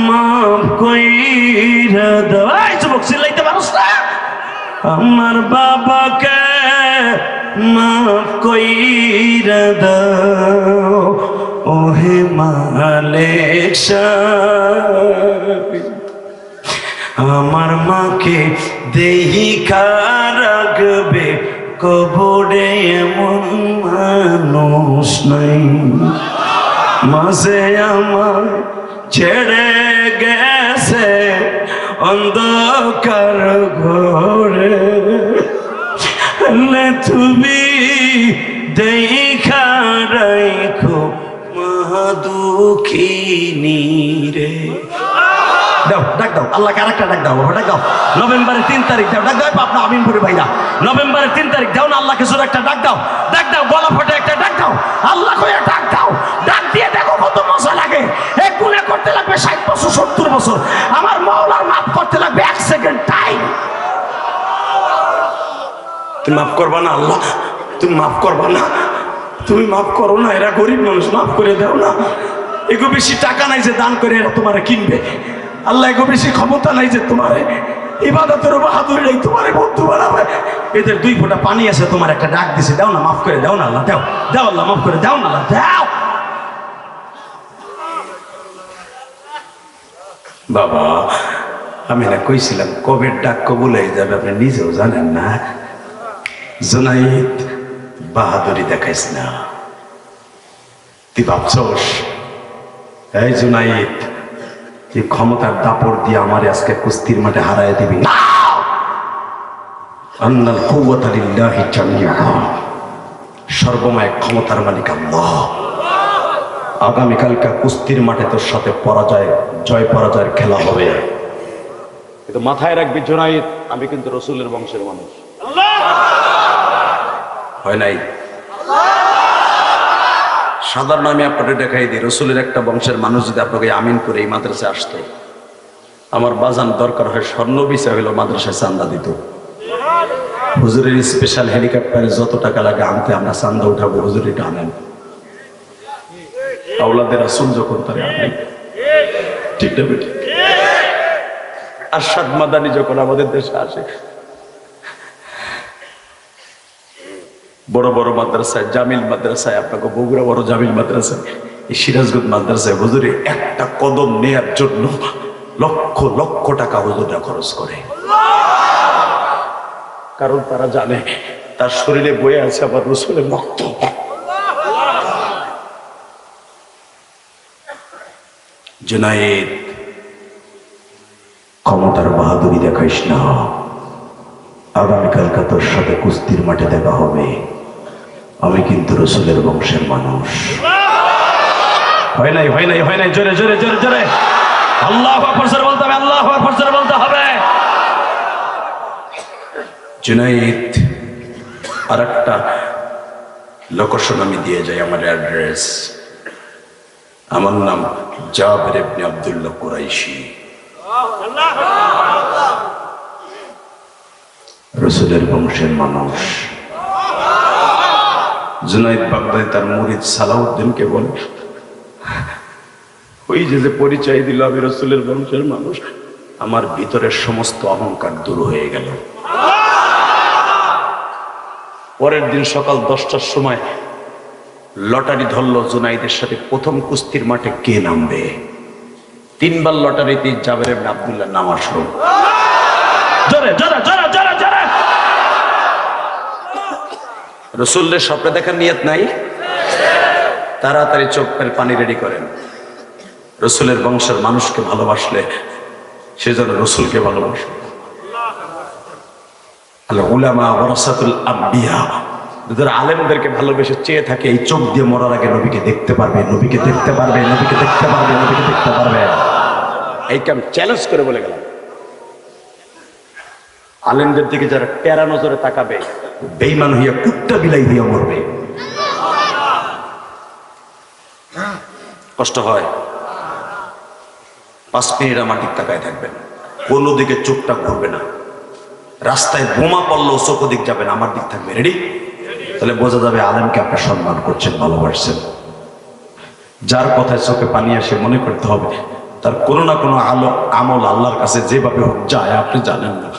মাফ কইরা দাও। এই যুবক চিল্লাইতে পারোস না? আমার বাবাকে মাফ কইরা দাও ওহে মালিক সাহেব, আমার মাকে দেহিকা রাখবে কবরে এমন মানুষ নাই, মাঝে আমার ছেড়ে গেছে অন্ধকার ঘরে, তুমি দেখা রাখো মহা দুঃখিনী রে। দাও ডাক দাও আল্লাহকে আরেকটা ডাক দাও, ডাক দাও নভেম্বরের 3 তারিখ দাও, ডাক দাও পাবনা আমিনপুরে ভাইরা নভেম্বরের 3 তারিখ দাও না, আল্লাহকে জোরে একটা ডাক দাও, ডাক দাও গলা ফটে একটা ডাক দাও, আল্লাহ কইয়া ডাক দাও, ডাক দিয়ে দেখো কত মজা লাগে। এক গুনাহ করতে লাগবে 60 বছর 70 বছর, আমার মাওলার মাফ করতে লাগবে 1 সেকেন্ড টাইম। তুমি মাফ করবা না আল্লাহ, তুমি মাফ করবা না, তুমি মাফ করো না, এরা গরিব মানুষ, মাফ করে দাও না। এগো বেশি টাকা নাই যে দান করে এরা তোমারে কিনবে। আল্লাহ এগো বেশি ক্ষমতা নাই যে তোমারে ইবাদতের বাহাদুরি নেই তোমারে বন্ধু বানাবে। এদের 2 ফোঁটা পানি আছে, তোমার একটা ডাক দিছে, দাও না, মাফ করে দাও না আল্লাহ, দাও দাও আল্লাহ, মাফ করে দাও না আল্লাহ, দাও। বাবা আমি না কইছিলাম কবে ডাক কবুল হয়ে যাবে, আপনি নিজেও জানেন না। জুনাইদ বাহাদুরি দেখাইস না, তুই ভাবছস এই জুনাইদ তুই ক্ষমতার দাপড় দিয়ে আমার আজকে কুস্তির মাঠে হারায় দিবি না। আন্নাল কুওয়াতা লিল্লাহি জামিআ, সর্বময় ক্ষমতার মালিক আল্লাহ। আগামীকালকে কুস্তির মাঠে তোর সাথে জয় পরাজয়ের খেলা হবে, কিন্তু মাথায় রাখবি জুনাইদ আমি কিন্তু রসুলের বংশের মানুষ। হয় নাই? সাধারণ আমি আপনাকে দেখাই দিই, রসুলের একটা বংশের মানুষ যদি আপনাকে আমিন করে এই মাদ্রাসায় আসতো, আমার বাজান দরকার হয় স্বর্ণ বিষয় হইলো মাদ্রাসায় চান্দা দিত। হুজুরের স্পেশাল হেলিকপ্টারে যত টাকা লাগে আনতে আমরা চান্দা উঠাবো, হুজুর এটা আনেন। আওলাদের রাসূল যখন তারে আনেন, ঠিক না বেটি? আরশাদ মাদানী যখন আমাদের দেশে আসে, বড় বড় মাদ্রাসায়, জামিল মাদ্রাসায়, আপনাকে বগুড়া বড় জামিল মাদ্রাসায়, এই সিরাজগঞ্জ মাদ্রাসায় হুজুরে একটা কদম নেয়ার জন্য লক্ষ লক্ষ টাকা হুজুররা খরচ করে। কারণ তারা জানে তার শরীরে বয়ে আছে আবার রসুলের রক্ত। জুনাইদ ক্ষমতার বাহাদুরি দেখাইস না, আগামীকালকে তোর সাথে কুস্তির মাঠে দেখা হবে, আমি কিন্তু রসুলের বংশের মানুষ। হয় নাই, হয় নাই, হয় নাই, জোরে জোরে জোরে জোরে আল্লাহু আকবার বলতে হবে, আল্লাহু আকবার বলতে হবে। জুনাইদ আর একটা লোকেশন আমি দিয়ে যাই, আমার অ্যাড্রেস। আমার নাম জাবের ইবনে আব্দুল্লাহ কুরাইশি, রসুলের বংশের মানুষ। জুনাইদ বাগদাদি তার মুরিদ সালাউদ্দিনকে বলে, ওই যে পরিচয় দিল আমি রসুলের বংশের মানুষ, আমার ভিতরের সমস্ত অহংকার দূর হয়ে গেল। পরের দিন সকাল 10টার সময় লটারি ধরল জুনাইদের সাথে প্রথম কুস্তির মাঠে কে নামবে। 3 বার লটারিতে জাবের ইবনে আব্দুল্লাহ নাম আসলো। রসুলের স্বপ্নে দেখার নিয়ত নাই, তাড়াতাড়ি চোখের পানি রেডি করেন। রসুলের বংশের মানুষকে ভালোবাসলে সে যেন রসুলকে ভালোবাসে। উলামা ওয়ারাসাতুল আম্বিয়া, যারা আলেমদেরকে ভালোবেসে চেয়ে থাকে এই চোখ দিয়ে মরার আগে নবীকে দেখতে পারবে, নবীকে দেখতে পারবে, নবীকে দেখতে পারবে, নবীকে দেখতে পারবে। এইকে আমি চ্যালেঞ্জ করে বলে গেলাম। আলেমদের দিকে যারা টেরা নজরে তাকাবে, বেঈমান হইয়া কুত্তা বিলাই হইয়া মরবে। কষ্ট হয়। 5 মিনিট আমার দিক তাকায় থাকবেন, কোন দিকে চোখটা ঘুরবে না। রাস্তায় বোমা পড়লেও চোখ দিক যাবে না, আমার দিক থাকবে। রেডি? তাহলে বোঝা যাবে আলেমকে আপনি সম্মান করছেন, ভালোবাসছেন। যার কথায় চোখে পানি আসে মনে করতে হবে তার কোনো না কোনো আমল আল্লাহর কাছে যেভাবে হোক যায়, আপনি জানেন না।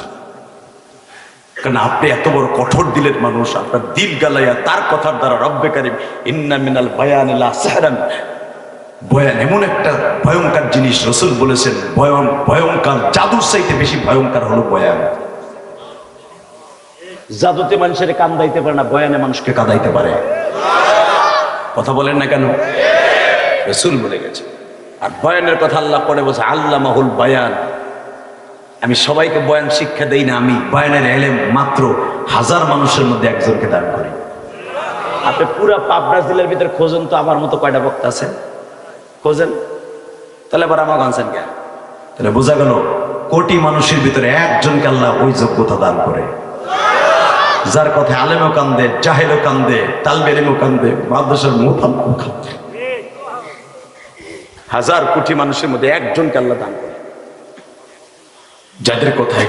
কারণ আপনি এত বড় কঠোর দিলের মানুষ, আপনার দিল গালাইয়া তার কথার দ্বারা রব্বে কারিম ইন্না মিনাল বায়ানি লা সাহরান, বয়ান এমন একটা ভয়ঙ্কর জিনিস। রাসূল বলেছেন ভয়ঙ্কর, জাদুর চাইতে বেশি ভয়ঙ্কর হলো বয়ান। জাদুতে মানুষের কান্দাইতে পারে না, বয়ানে মানুষকে কাঁদাইতে পারে। কথা বলেন না কেন? রাসূল বলে গেছে। আর বয়ানের কথা আল্লাহ পরে বলছে আল্লামাহুল বায়ান, আমি সবাইকে বয়ান শিক্ষা দেই না, আমি বয়ানের ইলম মাত্র 1000 মানুষের মধ্যে একজনকে দান করি। আপনি পুরা পাবনা জেলার ভিতরে খোঁজেন তো আমার মতো কয়টা বক্তা আছে, খোঁজেন। তাহলে আবার আমাকে আনছেন কেন? তাহলে বোঝা গেল কোটি মানুষের ভিতরে একজনকে আল্লাহ ওই যোগ্যতা দান করে, যার কথা আলেমও কান্দে, জাহেলও কান্দে, তালবে ইলমও কান্দে, মাদ্রাসার মুতাল্লিমও কান্দে। 1000 কোটি মানুষের মধ্যে একজনকে আল্লাহ দান করে, যাদের কথায়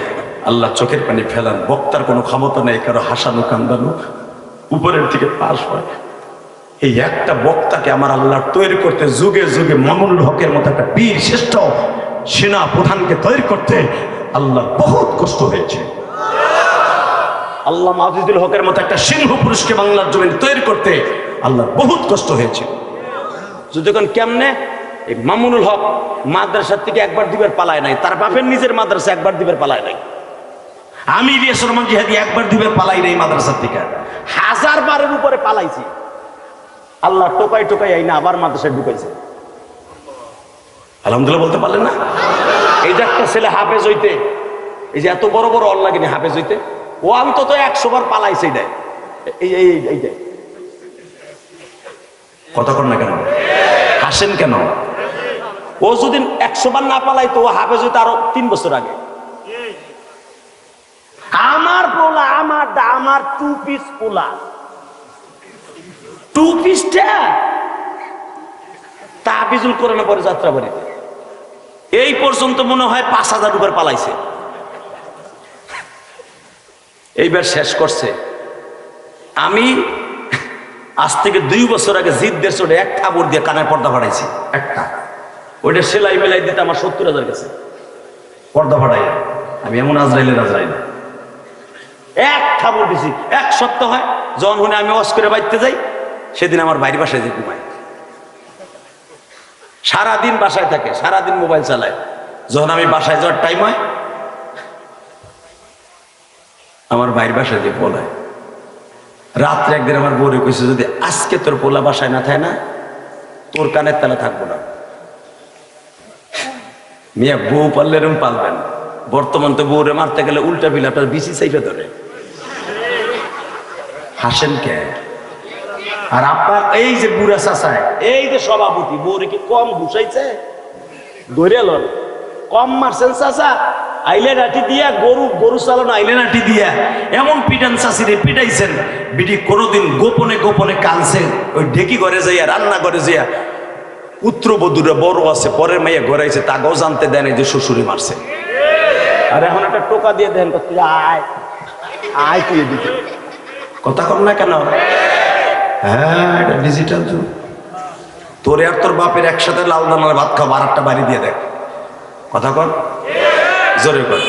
আল্লাহ চোখের পানি ফেলান। বক্তার কোনো ক্ষমতা নেই কারো হাসানো কান্দানো, উপরের দিকে পাশ হয়। এই একটা বক্তাকে আমার আল্লাহ তৈরি করতে, যুগে যুগে মামুনুল হকের মতো একটা বীর শ্রেষ্ঠ সেনা প্রধানকে তৈরি করতে আল্লাহ বহুত কষ্ট হয়েছে। আল্লাহ আজিজুল হকের মতো একটা সিংহ পুরুষকে বাংলার জমিন তৈরি করতে আল্লাহ বহুত কষ্ট হয়েছে। যখন কেমনে এই মামুনুল হক মাদ্রাসার থেকে একবার দিবার পালায় নাই, তার বাপের নিজের মাদ্রাসা একবার দিবার পালায় নাই। আমি ইলিয়াস রহমান জিহাদি একবার দিবার পালাই নাই মাদ্রাসার থেকে, 1000 বারের উপরে পালাইছি। আল্লাহ টোকাই টোকাই আইনা আবার মাদ্রাসায় ঢুকাইছে। আলহামদুলিল্লাহ বলতে পারলেন না? এই যে একটা ছেলে হাফেজ হইতে, এই যে এত বড় বড় অল্লাহ কিনে হাফেজ হইতে, ও অন্তত 100 বার পালাইছে। এইটাই কথা কর না কেন, হাসেন কেন? ও যদি 100 বার না পালাইতো, ও হাফেজ হইতে আরো 3 বছর আগে। আমার পোলা, আমার 2 পিস পোলা, 2 পিসটা তাবিজুল কোরআনে পরে যাত্রা বাড়িতে এই পর্যন্ত মনে হয় 5000 উপর পালাইছে। এইবার শেষ করছে। আমি আজ থেকে 2 বছর আগে জিদ্দের চোটে এক খাবর দিয়ে কানে পর্দা ফাটাইছি, একটা। ওইটা সেলাই মেলাই দিতে আমার 70,000 গেছে পর্দা ফাটাই। আমি এমন আজরাইলের আজরাইল এক খাবর দিছি। 1 সপ্তাহ হয় যখন হলে আমি ওয়াজ করে বাইতে যাই, সেদিন আমার বাইরে বাসায় যে ঘুমায়, সারাদিন বাসায় থাকে, সারাদিন মোবাইল চালায়। যখন আমি বাসায় যাওয়ার টাইম হয়, আমার বাইরে বাসায় যে পোলায়। রাত্রে একদিন আমার বউরে কইছে, যদি আজকে তোর পোলা বাসায় না থাকে না, তোর কানের তালে থাকবো না। মিয়া বউ পারলে এরকম পালবেন। বর্তমান তো বউরে মারতে গেলে উল্টা পিলাটার বিসি চাইপে ধরে। হাসেন কে? আর আপনার এই যে বুড়া চাচায়, এই যে সভাপতি, বউরে কি কম ঘুষাইছে? ধরে লন কম মারছেন চাচা? আইলে লাঠি দিয়া, গরু চালানো আইলে লাঠি দিয়া এমন পিটান চাষিরে পিটাইছেন, বিটি কোনোদিন গোপনে গোপনে কানছে। ওই ঢেকি ঘরে যাইয়া, রান্না করে যাইয়া, পুত্রবধূরা বড় আছে, পরের মাইয়া ঘরাইছে, তাকেও জানতে দেন যে শ্বশুরি মারছে। আর এখন একটা টোকা দিয়ে দেন, আয় আয় তুই দিতে। কথা কম না কেন? হ্যাঁ, এটা ডিজিটাল যুগ। তোরে আর তোর বাপের একসাথে লাল দানার ভাত খাবো, আর একটা বাড়ি দিয়ে দেখ। কথা কর, জোরে কর।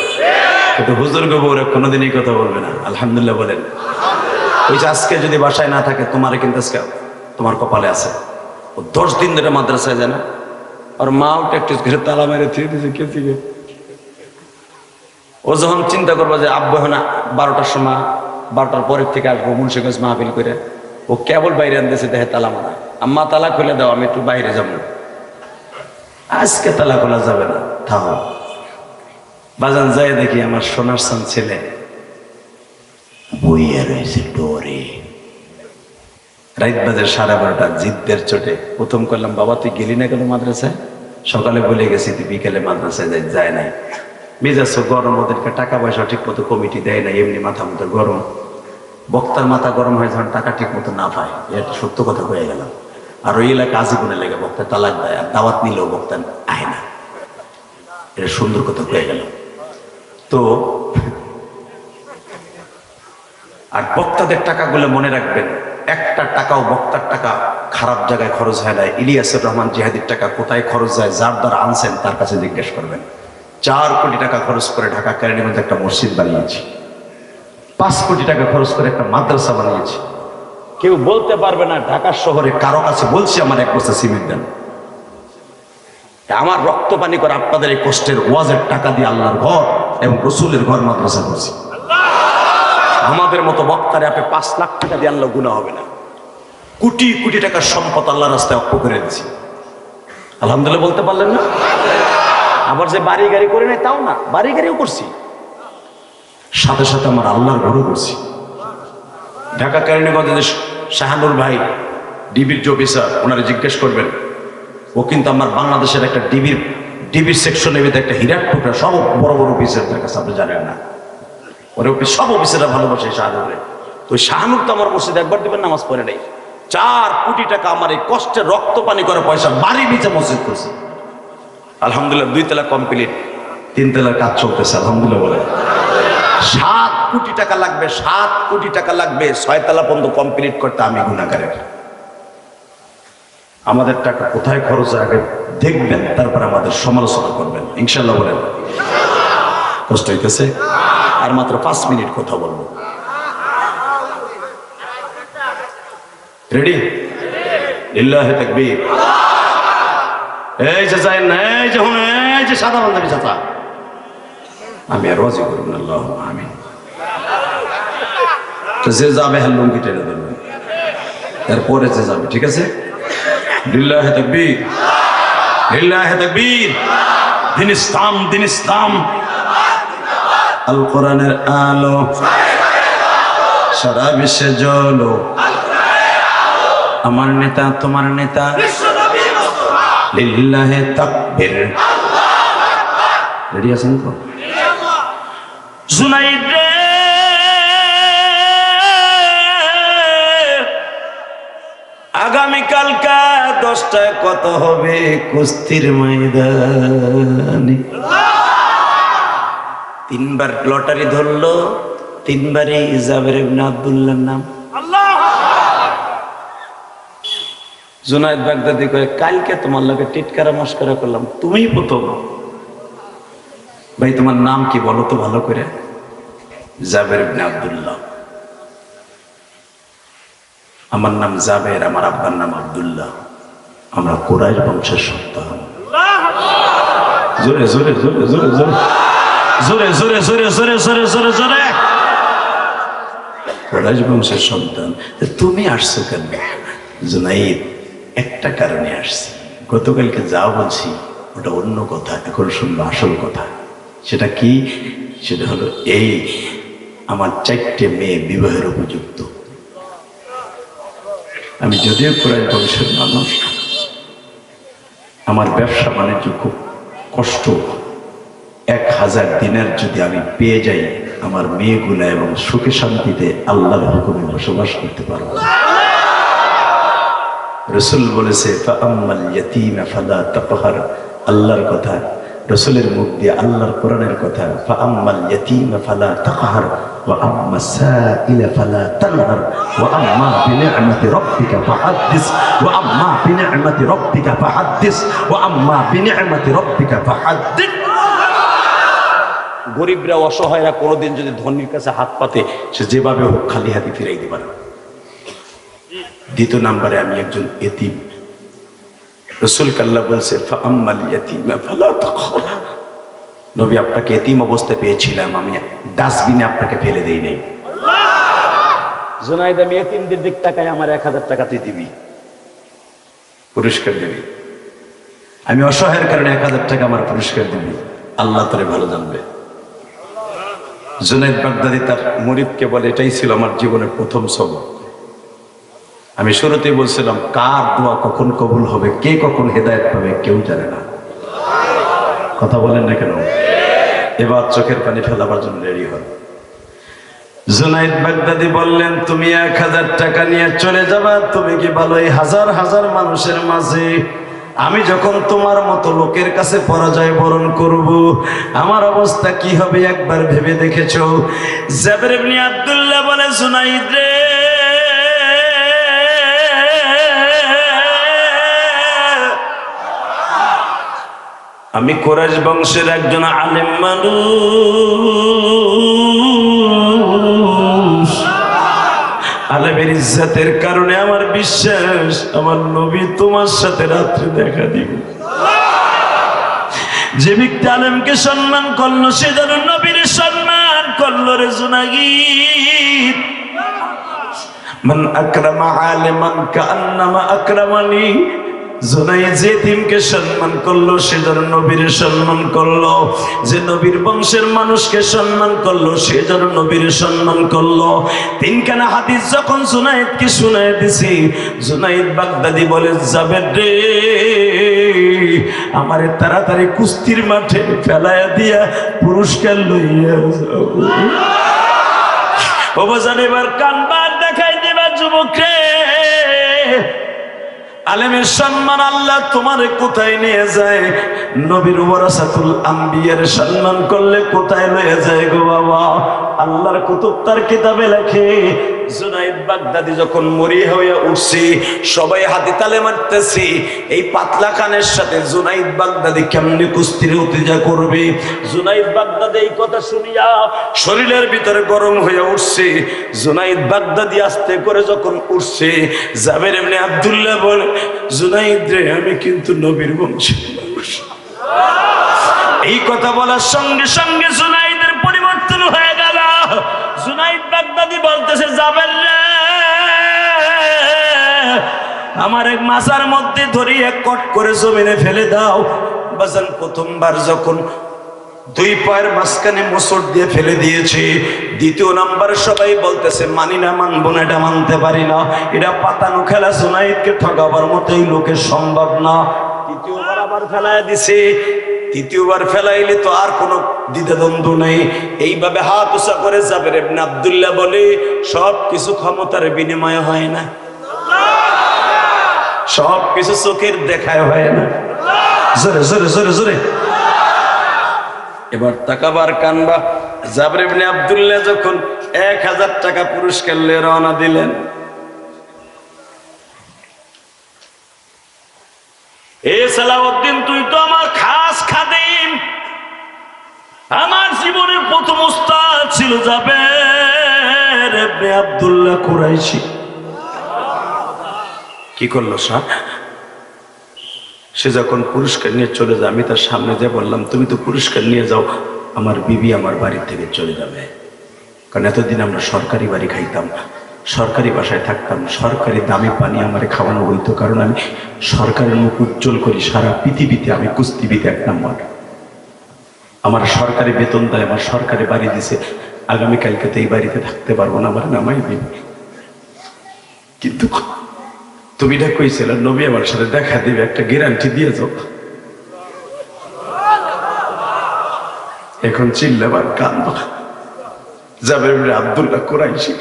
কিন্তু হুজুর গো বউরে কোনোদিনই কথা বলবে না। আলহামদুলিল্লাহ বলেন। ওই যে আজকে যদি বাসায় না থাকে, তোমারে কিন্তু আজকে তোমার কপালে আছে। ও 10 দিন ধরে মাদ্রাসায় যায় না, আর মাও প্র্যাকটিস করে তালা মেরে থিয়ে দিয়েছে কে থেকে। ও যখন চিন্তা করবো যে আব্বু হয় না 12টার সময়, 12টার পরের থেকে আসবো মুন্সিগঞ্জ মাহফিল করে, ও কেবল বাইরে আনতেছে, দেখে তালা মারা। আম্মা তালা খুলে দাও, আমি একটু বাইরে যাবো। আজকে তালা খোলা যাবে না, থামো। বাজান যায় দেখি আমার সোনার সান ছেলে বইয়া রয়েছে ডোরে। রাত বাজে 12:30, জিদ্দের চোটে। প্রথম করলাম, বাবা তুই গেলি না কেন মাদ্রাসায়? সকালে বলে গেছি, তুই বিকেলে মাদ্রাসায় যায় নাই। মেজাজ গরম, ওদেরকে টাকা পয়সা ঠিক মতো কমিটি দেয় না, এমনি মাথা মতো গরম। বক্তার মাথা গরম হয় যখন টাকা ঠিক মতো না পায়। এটা সত্য কথা হয়ে গেলাম। আর ওই এলাকা আজীবনে লেগে বক্তা তালাক দেয়, আর দাওয়াত নিলেও বক্তা আয় না। এটা সুন্দর কথা হয়ে গেল। তো আর বক্তাদের টাকাগুলো মনে রাখবেন, একটা টাকাও বক্তার টাকা খারাপ জায়গায় খরচ হয় না। ইলিয়াসুর রহমান জিহাদির টাকা কোথায় খরচ যায়, যার দ্বারা আনছেন তার কাছে জিজ্ঞেস করবেন। 4 কোটি টাকা খরচ করে ঢাকা কেরানীগঞ্জে একটা মসজিদ বানিয়েছি, 5 কোটি টাকা খরচ করে একটা মাদ্রাসা বানিয়েছি। কেউ বলতে পারবে না ঢাকা শহরে কারো কাছে বলছি আমার 1 বস্তা সিমেন্ট দেন। আমার রক্ত পানি করে আপনাদের এই কষ্টের ওয়াজের টাকা দিয়ে আল্লাহর ঘর এবং রসুলের ঘর মাদ্রাসা করছি। আমাদের মতো বক্তারে আপনি 5 লাখ টাকা দিয়ে আনলেও গুনাহ হবে না। কোটি কোটি টাকার সম্পদ আল্লাহর রাস্তায় অক্ষ করে দিচ্ছি। আলহামদুলিল্লাহ বলতে পারলেন না? আবার যে বাড়ি গাড়ি করে নাই তাও না, বাড়ি গাড়িও করছি, সাথে সাথে আমার আল্লাহর ঘরও করছি। ঢাকা কেরানীগঞ্জে শাহানুর ভাই ডিবির যে অফিসার, ওনারা জিজ্ঞেস করবেন, ও কিন্তু আমার বাংলাদেশের একটা ডিবির সেকশনের ভিতরে একটা হীরার টুকরা। সব বড় বড় অফিসারদের কাছে আপনি জানেন না, ওর সব অফিসাররা ভালোবাসে শাহানুরে। তো শাহানুর তো আমার মসজিদে একবার দিবেন নামাজ পড়ে নাই। 4 কোটি টাকা আমার এই কষ্টের রক্ত পানি করে পয়সা বাড়ি নিচে মসজিদ করছে। আলহামদুলিল্লাহ 2 তলা কমপ্লিট, 3 তলার কাজ চলতেছে। আলহামদুলিল্লাহ বলে 7 কোটি টাকা লাগবে, 7 কোটি টাকা লাগবে 6 তলা পর্যন্ত কমপ্লিট করতে। আমি গুনাহগারের আমাদের টাকা কোথায় খরচ হয় আগে দেখবেন, তারপর আমাদের সমালোচনা করবেন, ইনশাল্লাহ বলেন। কষ্ট হইতেছে? আর মাত্র 5 মিনিট কথা বলবো। রেডি? লিল্লাহি তাকবীর। এই যে যাই না, এই যে হুন, এই যে সাদা বান্ধবী চাচা, আমি আর রাজি করব না। আল্লাহ আমিন। তো যে যাবে হ্যাঁ লুঙ্গি টেনে ধরবেন, এরপরে যে যাবে, ঠিক আছে? লিল্লাহি তাকবীর, লিল্লাহি তাকবীর। দিন ইসলাম, দিন ইসলাম। আল কোরআনের আলো সারা বিশ্বে জ্বলো, আমার নেতা তোমার নেতা, লিল্লাহি তাকবীর। রেডি আছেন তো? জুনাইদ রে, আগামীকালকা 10টায় কত হবে কুস্তির ময়দানে? 3বার লটারি ধরলো, 3বারই জাবের ইবনে আব্দুল্লাহর নাম। জুনাইদ বাগদাদি কয়ে, কালকে তোমার লগে টিটকারা মস্করা করলাম, তুমিই প্রথম। ভাই তোমার নাম কি বলো তো ভালো করে? জাবের ইবনে আব্দুল্লাহ। আমার নাম জাবের, আমার আব্বার নাম আব্দুল্লাহ, আমরা কুরাইশ বংশের সন্তান। জোরে জোরে জোরে জোরে জোরে জোরে জোরে জোরে জোরে জোরে জোরে জোরে কুরাইশ বংশের সন্তান। তুমি আসছো কেন? জুনাইদ, একটা কারণে আসছি। গতকালকে যা বলছি ওটা অন্য কথা, এখন শুনবো আসল কথা। সেটা কি? সেটা হলো এই, আমার 4টে মেয়ে বিবাহের উপযুক্ত। আমি যদিও কুরাইশ বংশের মানুষ, আমার ব্যবসা বাণিজ্য খুব কষ্ট। 1000 দিনের যদি আমি পেয়ে যাই, আমার মেয়েগুলা এবং সুখে শান্তিতে আল্লাহর হুকুমে বসবাস করতে পারবো। রাসূল বলেছে, ফাআম্মাল ইয়াতীমা ফালা তাকহার। আল্লাহর কথা, রাসূলের মুখ দিয়ে আল্লাহর কোরআনের কথা। ফাআম্মাল ইয়াতীমা ফালা তাকহার ওয়া আম্মাস সাইলা ফালা তানহার ওয়া আম্মা বিনি'মাতি রাব্বিকা ফাহাদ্দিস ওয়া আম্মা বিনি'মাতি রাব্বিকা ফাহাদ্দিস ওয়া আম্মা বিনি'মাতি রাব্বিকা ফাহাদ্দিস। গরিবরা, অসহায়রা কোনোদিন যদি ধনীর কাছে হাত পাতে, সে যেভাবে হোক খালি হাতে ফিরাই দিতে পারে। 2 নম্বরে আমি একজন এতিম। রাসূল আল্লাহ বলছে, ফাআম্মাল ইয়াতীমা ফালা তাকহার। নবী, আপনাকে এতিম অবস্থায় পেয়েছিলাম, আমি ডাস্টবিনে আপনাকে ফেলে দেই নাই। জুনাইদ, আমি এতিমদের দিক তাকাই, আমার 1000 টাকা তুই দিবি, পুরস্কার দিবি। আমি অসহায়ের কারণে 1000 টাকা আমার পুরস্কার দিবি, আল্লাহ তোরে ভালো জানবে। জুনাইদ বাগদাদি তার মুরিদকে বলে, এটাই ছিল আমার জীবনের প্রথম সবক। আমি শুরুতেই বলছিলাম, কার দোয়া কখন কবুল হবে, কে কখন হেদায়েত পাবে, কেউ জানে না। কথা বলেন না কেন? এবার চোখের পানি ফেলাবার জন্য রেডি হন। জুনাইদ বাগদাদি বললেন, তুমি 1000 টাকা নিয়ে চলে যাবা, তুমি কি ভালো এই হাজার হাজার মানুষের মাঝে আমি যখন তোমার মতো লোকের কাছে পরাজয় বরণ করব, আমার অবস্থা কি হবে একবার ভেবে দেখেছো? জাবের ইবনে আব্দুল্লাহ বলে, জুনাইদ রে, আমি কুরাইশ বংশের একজন আলেম মানুষ। আলেমের ইজ্জতের কারণে আমার বিশ্বাস, আমার নবী তোমার সাথে রাত্রে দেখা দিব। যে ব্যক্তি আলেমকে সম্মান করলো, সে যেন নবীর সম্মান করলো। রে জুনাইদ, মান আকরামা আলিমান কান্নামা আকরামানি। জুনাইদ যে এতিমকে সম্মান করলো, সে যেন নবীর সম্মান করলো। যে নবীর বংশের মানুষকে সম্মান করলো, সে যেন নবীর সম্মান করলো। 3খানা হাদিস যখন জুনাইদকে শুনায় দিছি, জুনাইদ বাগদাদি বলে, জাবের রে, আমারে তাড়াতাড়ি কুস্তির মাঠে ফেলাইয়া দিয়া পুরস্কার লইয়া যাও। ও বাজান, এবার কানবার দেখাই দিবা যুবক রে। আলেমের সম্মান আল্লাহ তোমারে কোথায় নিয়ে যায়? নবীর ওয়ারাসাতুল আম্বিয়ার সম্মান করলে কোথায় লয়ে যায় গো বাবা? আল্লাহর কুতুব তার কিতাবে লেখে, জুনাইদ বাগদাদি যখন মরিয়া হয়ে উঠছে, সবাই হাতে তালে মারতেছি, এই পাতলা কানের সাথে জুনাইদ বাগদাদি কেমনি কুস্তির উত্তেজা করবে। জুনাইদ বাগদাদি এই কথা শুনিয়া শরীরের ভিতরে গরম হয়ে উঠছে। জুনাইদ বাগদাদি আস্তে করে যখন উঠছে, জাবের ইবনে আব্দুল্লাহ বলে, জুনাইদ রে, আমি কিন্তু নবীর বংশের মানুষ। এই কথা বলার সঙ্গে সঙ্গে জুনাইদের পরিবর্তন হয়ে গেল। জুনাইদ বাগদাদি বলতেছে, জাবের রে, আমার এক মাজার মধ্যে ধরিয়ে কট করে জমিনে ফেলে দাও। বাজান প্রথমবার যখন দুই পায়ের মাঝখানে মোচড় দিয়ে ফেলে দিয়েছে, দ্বিতীয় নাম্বার সবাই বলতেছে, মানি না, মানবো না, এটা মানতে পারি না, এটা পাতানো খেলা, জুনাইদকে ঠকাবার মতো এই লোকের সম্ভব না। তৃতীয়বার আবার ফেলায় দিছে। তৃতীয়বার ফেলাইলে তো আর কোনো দ্বিধাদ্বন্দ্ব নেই। এইভাবে হাত উঁচা করে জাবের ইবনে আব্দুল্লাহ বলে, সব কিছু ক্ষমতার বিনিময়ে হয় না, সব কিছু চোখের দেখায় হয় না। জোরে জোরে জোরে জোরে এবার তাকাবার কানবা। জাবের ইবনে আব্দুল্লাহ যখন 1000 টাকা পুরস্কার নিয়ে রওনা দিলেন, এ সালাউদ্দিন, তুই তো আমার খাস খাদিম, আমার জীবনের প্রথম উস্তাদ ছিল জাবের ইবনে আব্দুল্লাহ কুরাইশি। কি করলো সাহেব? সে যখন পুরস্কার নিয়ে চলে যায়, আমি তার সামনে যে বললাম, তুমি তো পুরস্কার নিয়ে যাও, আমার বিবি আমার বাড়ি থেকে চলে যাবে। কারণ এতদিন আমরা সরকারি বাড়ি খাইতাম, সরকারি বাসায় থাকতাম, সরকারি দামি পানি আমার খাওয়ানো হইতো, কারণ আমি সরকারের মুখ উজ্জ্বল করি সারা পৃথিবীতে। আমি কুস্তিবিদ 1 নম্বর, আমার সরকারি বেতন দেয়, আমার সরকারি বাড়ি দিছে। আগামীকালকে তো এই বাড়িতে থাকতে পারবো না, আমার নামাই বিবি। কিন্তু তুমি না কইছিল নবী আমার সাথে দেখা দিবে, একটা গ্যারান্টি দিয়ে যাও। এখন চিল্লাবার কান্দ। জাবের ইবনে আব্দুল্লাহ কুরাইশি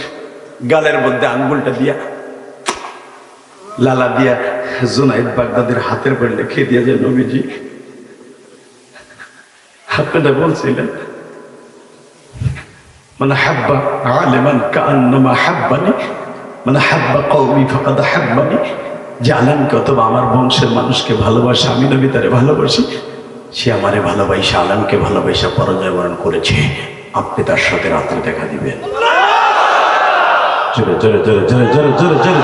গালের মধ্যে আঙ্গুলটা দিয়া, লালা দিয়া জুনাইদ বাগদাদির হাতের পর লিখে দিয়ে যায়, নবীজি আপনারা বলছিলেন, মানে হাব্বা আলিমান কান্নামা হাব্বানি, মানে হাব্বা কওমি ফাকাদ হাব্বানি, যে আলামকে অথবা আমার বংশের মানুষকে ভালোবাসে, আমি নবী তারে ভালোবাসি, সে আমারে ভালোবাসা, আলামকে ভালোবাসা পরাজয় বরণ করেছে। আপনি তার সাথে রাত্রে দেখা দিবেন। জোরে জোরে জোরে জোরে জোরে জোরে জোরে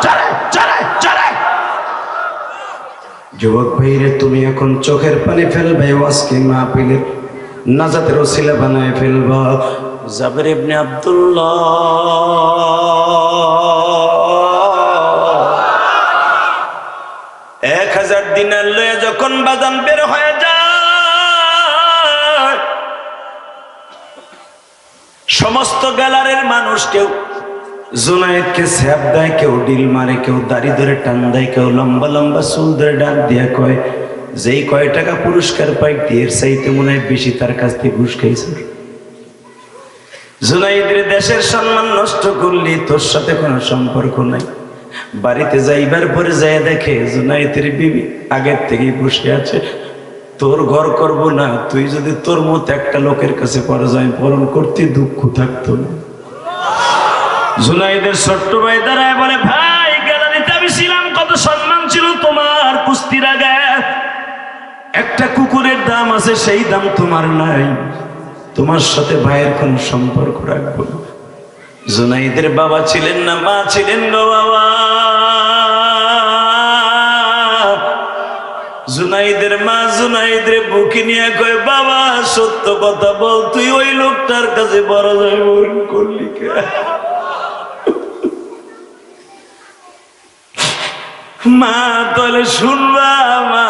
জোরে জোরে জোরে। যুবক ভাইরে, তুমি এখন চোখের পানি ফেলবে, আজকে মাহফিলের নাজাতের ওসিলা বানায় ফেলবা। জাবের ইবনে আব্দুল্লাহ 1000 দিনার লয়ে যখন বাজান বের হয়ে যায়, সমস্ত গ্যালারির মানুষ কেউ জুনাইদকে স্যাপ দেয়, কেউ ডিল মারে, কেউ দাড়ি ধরে টান দেয়, কেউ লম্বা লম্বা চুল ধরে ডাক দিয়া কয়, যেই কয় টাকা পুরস্কার পাই এর চাইতে মনে হয় বেশি তার কাছ থেকে ঘুষ খাইছে। জুনাইদের দেশের সম্মান নষ্ট করলি, তোর সাথে কোনো সম্পর্ক নাই। বাড়িতে যাইবার পরে যায় দেখে জুনাইদের বিবি আগের থেকেই বসে আছে। তোর ঘর করব না, তুই যদি তোর মতো একটা লোকের কাছে পরাজয় বরণ করতে, দুঃখ থাকতো না। জুনাইদের ছোট্ট ভাই দাঁড়ায় বলে, ভাই গ্যালারিতে আমি ছিলাম, কত সম্মান ছিল তোমার কুস্তির আগে। একটা কুকুরের দাম আছে, সেই দাম তোমার নাই। তোমার সাথে ভাইয়ের কোন সম্পর্ক রাখবো না। জুনাইদের বাবা ছিলেন না, মা ছিলেন গো বাবা। জুনাইদের মা জুনাইদের বুকে নিয়ে কয়, বাবা সত্য কথা বল, তুই ওই লোকটার কাছে পরাজয় বরণ করলি কে? মা তাহলে শুনবা, মা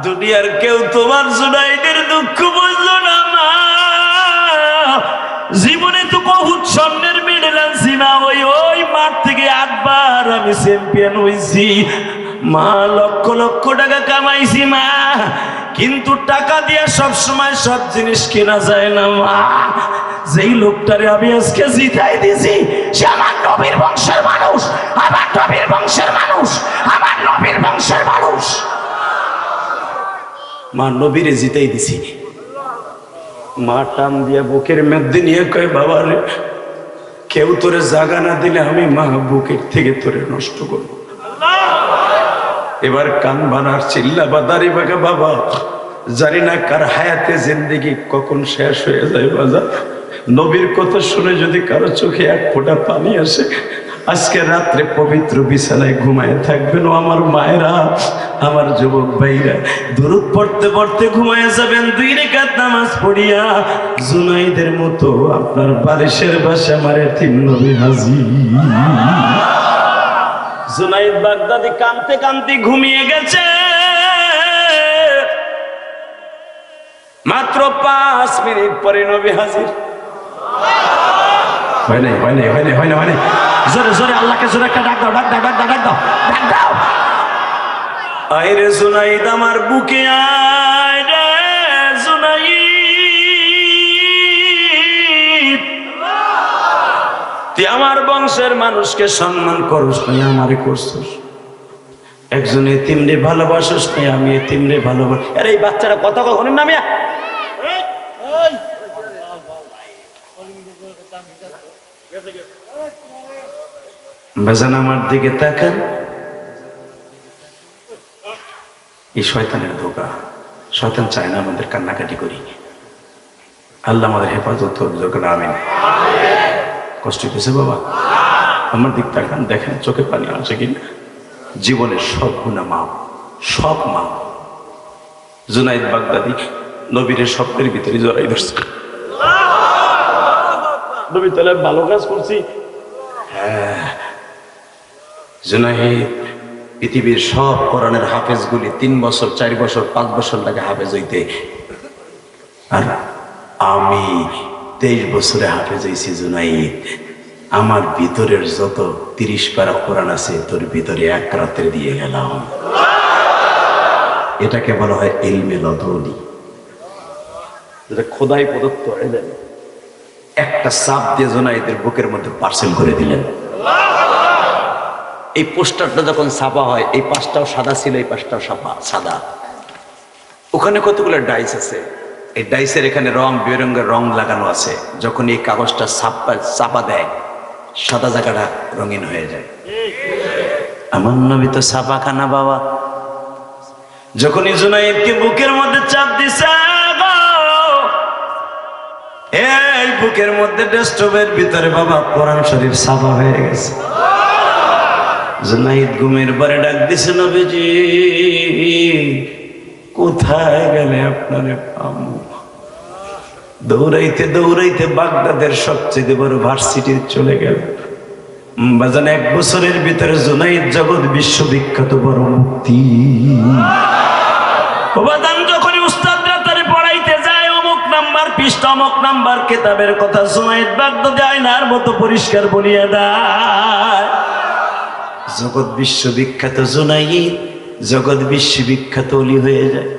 দুনিয়ার কেউ তোমার জুনাইদের দুঃখ বুঝলো না। মা জীবনে তো বহুত স্বর্ণের মেডেল আনছি, মা ওই মাঠ থেকে 8 বার আমি চ্যাম্পিয়ন হয়েছি। মা লক্ষ লক্ষ টাকা কামাইছি মা, কিন্তু টাকা দিয়ে সব সময় সব জিনিস কেনা যায় না মা। যেই লোকটারে আমি আজকে জিতাই দিয়েছি, সে আমার নবীর বংশের মানুষ, আমার নবীর বংশের মানুষ, আমার নবীর বংশের মানুষ। মা নবীরে জিতেই দিছি। মা টান দিয়া বুকের মধ্যে নিয়ে কয়, বাবা রে, কেউ তোরে জাগা না দিলে আমি মা বুকের থেকে তোরে নষ্ট করবো। এবার কান বানার চিল্লা বা দাঁড়ি বাগা, বাবা জানি না কার হায়াতে জিন্দেগি কখন শেষ হয়ে যায় বাজা। নবীর কথা শুনে যদি কারো চোখে এক ফোঁটা পানি আসে, আজকে রাত্রে পবিত্র বিছানায় ঘুমায় থাকবেন। ও আমার মায়েরা, আমার যুবক ভাইরা, দুরূদ পড়তে পড়তে ঘুমায় যাবেন 2 রাকাত নামাজ পড়িয়া। জুনাইদের মতো আপনার বারিশের বাসা মারে 3 নবী হাজির। জুনাইদ বাগদাদি কাঁদতে কাঁদতে ঘুমিয়ে গেছে। মাত্র 5 মিনিট পরে নবী হাজির। হয় নাই, হয় নাই, হয় নাই, হয় না, হয় নাই। জোরে জোরে আল্লাহকে জোরে একটা ডাক দাও, ডাক দাও, ডাক দাও, ডাক দাও, ডাক দাও। আয় রে জুনাইদ আমার বুকে আয় রে জুনাইদ, তুই আমার বংশের মানুষকে সম্মান করস নাই, আমারে করছস। একজন এতিমরে ভালোবাসস নাই, আমি এতিমরে ভালোবাসি। আরে এই বাচ্চারা কথা কখনো নামিয়া বাজান আমার দিকে তাকান। এই শয়তানের ধোঁকা। শয়তান চায় না আমাদের কান্নাকাটি করি। আল্লাহ আমাদের হেফাজত করুন, আমিন। কষ্ট হয়েছে বাবা? আমার দিক তাকান, দেখেন চোখে পানি আছে কিনা। জীবনের সব গুনাহ মাপ, সব মাপ। জুনাইদ বাগদাদি নবীর স্বপ্নের ভিতরে জড়াই ধরছে। নবী তাহলে ভালো কাজ করছি। হ্যাঁ, জুনাইদ পৃথিবীর সব কোরআনের হাফেজগুলি 3 বছর 4 বছর 5 বছর লাগে হাফেজ হইতে, আর আমি 23 বছরে হাফেজ হয়েছি। জুনাইদ, আমার ভিতরের যত 30 পারা কোরআন আছে তোর ভিতরে 1 রাতে দিয়ে গেলাম। এটাকে বলা হয় ইলমে লদুনি, যেটা খোদাই প্রদত্ত। একটা চাপ দিয়ে জুনাইদের বুকের মধ্যে পার্সেল করে দিলেন। এই পোস্টারটা যখন ছাপা হয়, এই পাশটাও সাদা ছিল, এই পাশটাও সাদা। ওখানে কতগুলো ডাইস আছে, এই ডাইসের এখানে রং বেরঙের রং লাগানো আছে। যখন এই কাগজটা চাপা দেয়, সাদা জায়গাটা রঙিন হয়ে যায়। আমার নবী তো ছাপা খানা বাবা। যখন জুনাইদকে বুকের মধ্যে চাপ দিছে, এই বুকের মধ্যে ডেস্কটপের ভিতরে বাবা কোরআন শরীফ ছাপা হয়ে গেছে। জুনাইদ ঘুমের পরে ডাক দিছে, নবীজি কোথায় গেলে আপনারে পাবো? দৌড়াইতে দৌড়াইতে বাগদাদের সবচেয়ে বড় ভার্সিটি চলে গেল। বাজান 1 বছরের ভিতরে জুনাইদ জগৎ বিশ্ববিখ্যাত বড় মুক্তি। বাজান যখনই উস্তাদরা তারে পড়াইতে যায়, অমুক নাম্বার পৃষ্ঠা, অমুক নাম্বার কিতাবের কথা জুনাইদ বাগদাদি আয়নার মতো পরিষ্কার বলিয়া দেয়। জগৎ বিশ্ববিখ্যাত জুনাইদ জগৎ বিশ্ববিখ্যাত ওলি হয়ে যায়।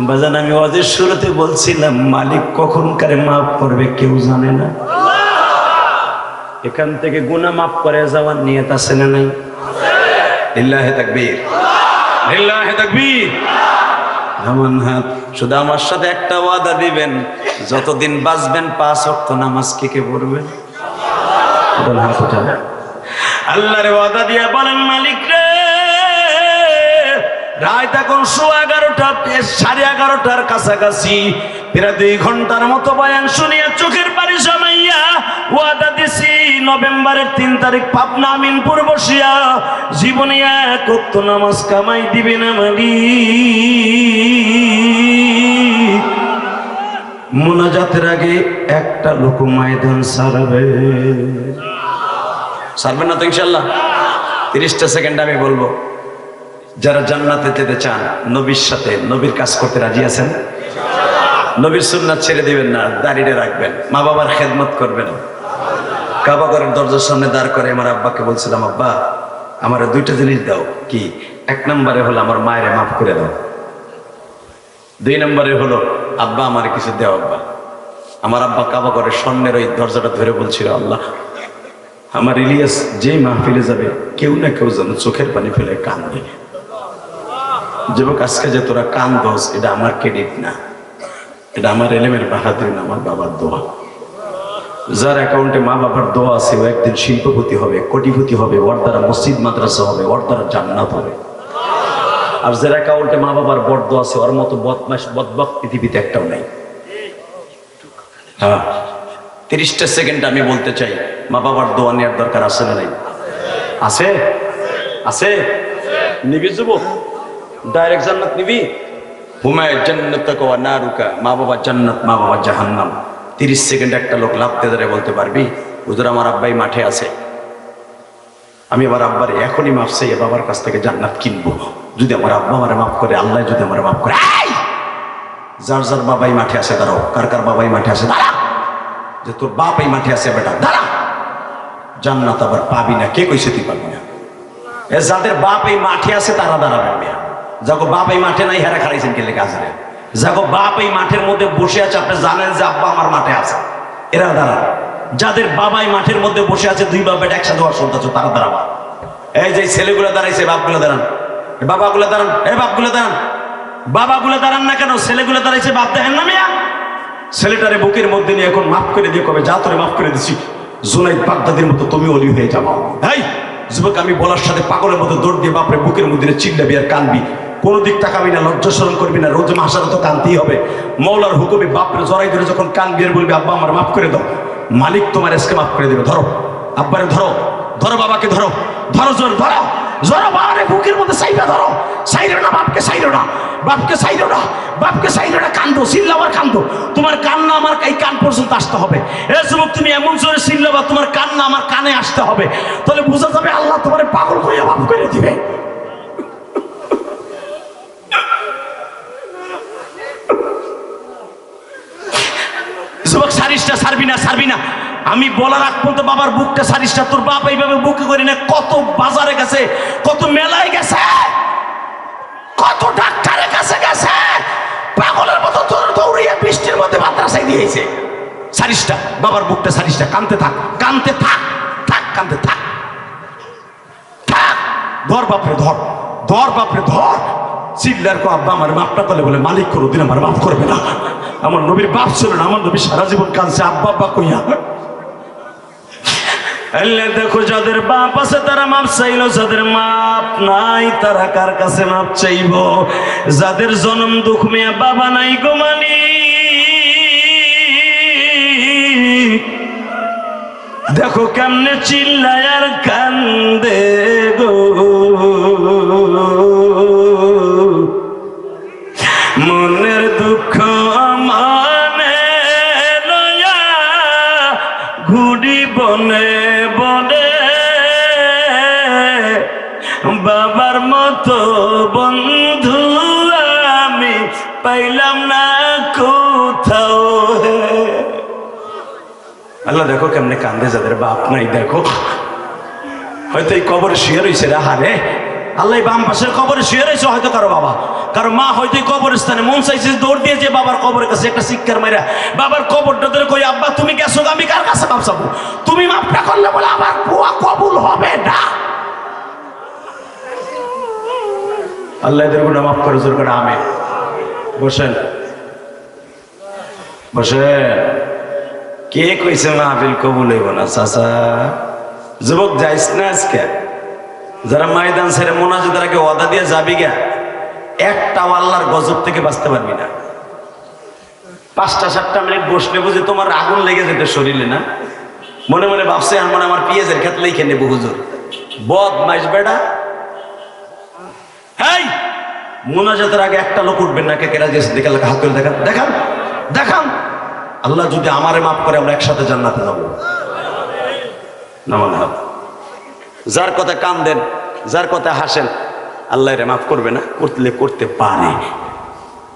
বাজান আমি ওয়াজের শুরুতে বলছিলাম, মালিক কখন কারে মাফ করবে কেউ জানে না। এখান থেকে গুনাহ মাফ করে যাওয়ার নিয়ত আছে না নাই? লিল্লাহি তাকবীর, লিল্লাহি তাকবীর। নামান হাত। শুধু আমার সাথে একটা ওয়াদা দিবেন, যতদিন বাঁচবেন 5 ওয়াক্ত নামাজ কে পড়বেন? হাত উঠান। আল্লাহর ওয়াদা দিয়া বলেন, মালিক রে, রাত এখন 11:15 11:30টার কাছাকাছি, প্রায় 2 ঘন্টার মতো বয়ান শুনিয়া চোখের পানি জমাইয়া ওয়াদা দিছি, নভেম্বরের 3 তারিখ পাবনা আমিনপুর বসিয়া জীবনে 1 ওয়াক্ত নামাজ কামাই দিবে না মালিক। মুনাজাতের আগে একটা লোক ময়দান ছাড়বেন না তো ইনশাল্লাহ? 30টা সেকেন্ড আমি বলবো। যারা জান্নাতে যেতে চান, নবীর সাথে নবীর কাজ করতে রাজি আছেন? নবীর সুন্নাত ছেড়ে দিবেন না, দাঁড়িয়ে রাখবেন, মা বাবার খেদমত করবেন। কাবা ঘরের দরজার সামনে দাঁড় করে আমার আব্বাকে বলছিলাম, আব্বা আমার 2টা জিনিস দাও। কি? 1 নম্বরে হলো আমার মায়ের মাফ করে দাও। 2 নম্বরে হলো আব্বা আমার কিছু দেও। আব্বা, আমার আব্বা কাবা ঘরের স্বর্ণের ওই দরজাটা ধরে বলছিল, আল্লাহ আমার ইলিয়াস যে মাহফিলে যাবে কেউ না কেউ যেন চোখের পানি ফেলে কান্দে। যুবক আজকে যে তোরা কান দোষ, এটা আমার ক্রেডিট না, এটা আমার এলেমের বাহাদুরি না, আমার বাবার দোয়া। যার অ্যাকাউন্টে মা বাবার দোয়া আছে ও একদিন শিল্পপতি হবে, কোটিপতি হবে, ওর দ্বারা মসজিদ মাদ্রাসা হবে, ওর দ্বারা জান্নাত হবে। আর যার অ্যাকাউন্টে মা বাবার বড় আছে ওর মতো বদমাশ বদবক পৃথিবীতে একটাও নাই। হ্যাঁ, 30টা সেকেন্ড আমি বলতে চাই, মা বাবার দোয়া নেওয়ার দরকার আছে না নাই? আছে, আছে। নিবি যুবক, ডাইরেক্ট জান্নাত নিবি? হুমায় জান্নাতুকা ওয়া নারুকা, মা বাবা জান্নাত, মা বাবা জাহান্নাম। 30 সেকেন্ড একটা লোক লাফতে ধরে বলতে পারবি, হুজুর আমার আব্বাই মাঠে আছে, আমি আমার আব্বারে এখনই মাফ চাই, বাবার কাছ থেকে জান্নাত কিনবো, যদি আমার আব্বা আমারে মাফ করে, আল্লাহ যদি আমারে মাফ করে। যার যার বাবাই মাঠে আছে দাঁড়াও, কার কার বাবাই মাঠে আছে দাঁড়া, যে তোর বাপ এই মাঠে আছে বেটা দাঁড়া। জান্নাত আবার পাবি না, কে কইছে তুই পাবি না? যাদের বাপ এই মাঠে আছে তারা দাঁড়াবেন মিয়া। যাগো বাপ এই মাঠে নাই হেরা খারাইছেন কে লেগে আসলে, যাগো বাপ এই মাঠের মধ্যে বসে আছে, আপনি জানেন যে আব্বা আমার মাঠে আছে, এরা দাঁড়ান। যাদের বাবাই মাঠের মধ্যে বসে আছে, দুই বাপ বেটা একসাথে হওয়ার সন্তান, তারা দাঁড়াবা। এই যে ছেলেগুলো দাঁড়াইছে, বাপগুলো দাঁড়ান, বাবাগুলো দাঁড়ান, এই বাপগুলো দাঁড়ান, বাবাগুলো দাঁড়ান না কেন? ছেলেগুলো দাঁড়াইছে, বাপ দেখেন না মিয়া? ছেলেটারে বুকের মধ্যে নিয়ে এখন মাফ করে দিয়ে কবে, যা তোরে মাফ করে দিছি, জুনাইদ বাগদাদির মতো তুমি অলি হয়ে যাবো। এই যুবক, আমি বলার সাথে পাগলের মতো দৌড় দিয়ে বাপরে বুকের মধ্যে চিল্লাবি আর কানবি, কোনো দিক তাকাবি না, লজ্জা শরম করবি না, রোজ মাসার তো কানতেই হবে। মৌলার হুকুমে বাপরে জড়াই ধরে যখন কানবি আর বলবি আব্বা আমার মাফ করে দাও, মালিক তোমার এসকে মাফ করে দেবে। ধরো আব্বারে, ধরো, ধরো বাবাকে, ধরো, ধরো জোর, ধরো জোর, বাবারে বুকের মধ্যে সাইডা ধরো, সাইডো না বাপকে, সাইডো না বাপকে, সাইডো না বাপকে, সাইডো না, কান্দো, চিল্লাবার কান্দো, তোমার কান্না আমার এই কান পর্যন্ত আসতে হবে। এ যুবক, তুমি এমন জোরে চিল্লাবা তোমার কান্না আমার কানে আসতে হবে, তাহলে বোঝা যাবে আল্লাহ তোমার পাগল হয়ে মাফ করে দিবে। যুবক, সারিসটা ছাড়বি না, ছাড়বি না। আমি বলার আগ পর্যন্ত বাবার বুকটা সারিসটা, তোর বাপ এইভাবে বুকে করে না, কত বাজারে গেছে, কত মেলায় গেছে, কত ডাক্তারের কাছে গেছে, পাগলের মতো দৌড়িয়ে বৃষ্টির মধ্যে মাদ্রাসায় দিয়েছে। সারিসটা, বাবার বুকটা সারিসটা, কানতে থাক, কানতে থাক, থাক, কানতে থাক, থাক। ধর বাপরে, ধর, ধর বাপরে, ধর। চিল্লার কো আব্বা আমার মাফটা করলে বলে মালিক করো দিন আমার মাফ করবে না। আমার নবীর বাপ ছিল না, আমার নবী সারা জীবন কাঁদছে আব্বা আব্বা কইয়া। দেখো, যাদের বাপ আছে তারা মাপ চাইলো, যাদের মাপ নাই তারা কার কাছে মাপ চাইব? যাদের জন্ম দুঃখ মেয়ে বাবা নাই গো মানি, দেখো কেমনে চিল্লায় আর কান্দে গো, মনের দুঃখ মানে লয়া ঘুরি বনে বনে, বাবার মতো বন্ধু আমি পাইলাম না কোথাও। আল্লাহ দেখো কেমনে কান্দে যাদের বাপ নাই। দেখো হয়তো এই কবরে শুয়ে রয়েছে রে, হারে আল্লাহ বাম পাশের কবরে শুয়ে রয়েছে, হয়তো কারো বাবা কারো মা হয়তো কবরস্থানে মন চাইছে দৌড় দিয়েছে বাবার কবরের কাছে, একটা শিক্ষার মাইরা বাবার কবরটা ধরে কই আব্বা তুমি গেছো, আমি কার কাছে মাপ চাবো? তুমি মাপটা করলে বলে আমার বুয়া কবুল হবে না। আল্লাহ এদের গুণা মাফ করে, জোর করে আমিন। বসেন, বসেন। কে কইছে মাহফিল কবুল হইব না? চাচা যুবক যাইস না আজকে, যারা ময়দান ছেড়ে মোনাজাতের আগে ওয়াদা দিয়ে যাবি গা, একটা আল্লাহর গজব থেকে বাঁচতে পারবি না। 5-7 মিনিট বসলে বুঝে তোমার আগুন লেগে যেতে শরীরে না, মনে মনে ভাবছে আমার আমার পিঁয়াজের ক্ষেত লেখে নেবো হুজুর, বদমাইশ বেটা। হেই, মোনাজাতের আগে একটা লোক উঠবেন না, কে কেরা গেছে দেখে হাত তুলে দেখান, দেখান, দেখান। আল্লাহ যদি আমারে মাফ করে আমরা একসাথে জান্নাতে যাবো। নামান হাত। যার কথা কান দেন, যার কথা হাসেন, আল্লাহ রে মাফ করবে না? করতে করতে পারে।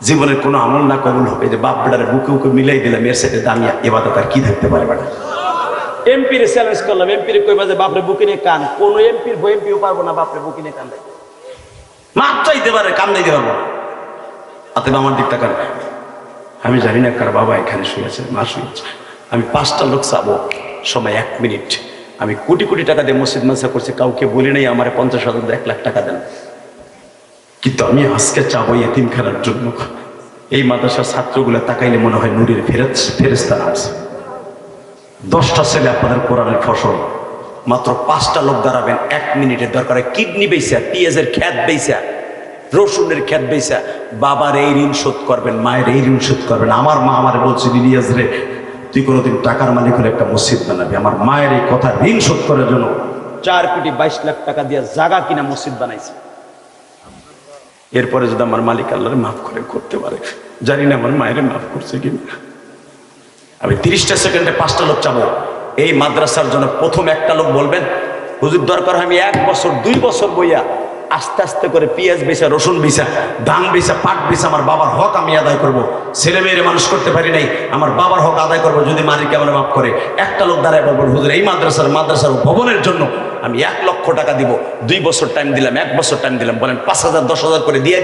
জীবনের কোনো আমল না কবুল হবে, যে বাপ বেটারে বুকে বুকে মিলাই দিলাম, এর সাথে দামিয়া ইবাদত আর কি থাকতে পারে বেটা? এমপি রে চ্যালেঞ্জ করলাম, এমপি রে কইবা যে বাপরে বুকে নিয়ে কান, কোন এমপির এমপিও পারবো না বাপরে বুকে নিয়ে কান দেয়, মাপ চাইতে পারে, কান দিতে পারবো না। অতএব আমার দিকটা কান, আমি জানি না কার বাবা এখানে শুয়েছে, মা শুয়েছে, আমি 5টা লোক চাবো, সময় 1 মিনিট। আমি কোটি কোটি টাকা দিয়ে মসজিদ মাদ্রাসা করছি, কাউকে বলি নাই আমার 50,000 1 লাখ টাকা দেন। কিন্তু আমি আজকে চাবো এতিমখানার জন্য। এই মাদ্রাসার ছাত্রগুলো তাকাইলে মনে হয় নূরের ফেরেশতা আছে। 10টা ছেলে আপনাদের কোরআনের ফসল, মাত্র 5টা লোক দাঁড়াবেন 1 মিনিটের দরকারে কিডনি বেচা, পেঁয়াজের খ্যাত বেচা, রসুনের খ্যাত বেচা বাবার এই ঋণ শোধ করবেন, মায়ের এই ঋণ শোধ করবেন। আমার মা আমার বলছে, ইলিয়াস রে তুই কোনোদিন টাকার মালিক হলে একটা মসজিদ বানাবি। আমার মায়ের এই কথা ঋণ শোধ করার জন্য 4 কোটি 22 লাখ টাকা দিয়ে জায়গা কিনা মসজিদ বানাইছে। এরপরে যদি আমার মালিক আল্লাহরে মাফ করে করতে পারে, জানি না আমার মায়ের মাফ করছে কিনা। আমি 30টা সেকেন্ডে 5টা লোক চাবো এই মাদ্রাসার জন্য। প্রথম একটা লোক বলবেন, হুজুর দরকার আমি 1 বছর 2 বছর বইয়া আস্তে আস্তে করে পেঁয়াজ বেচা, রসুন বেচা, ধান বেচা, পাট বেচা আমার বাবার হক আমি আদায় করব। ছেলে মেয়েরে মানুষ করতে পারি নাই, আমার বাবার হক আদায় করবো যদি মালিক আমার মাফ করে। একটা লোক দাঁড়ায় বলবো, হুজুর এই মাদ্রাসার ভবনের জন্য আমি 1 লক্ষ টাকা দিব, 2 বছর টাইম দিলাম, 1 বছর টাইম দিলাম, বলেন 5,000 10,000 করে দিয়ে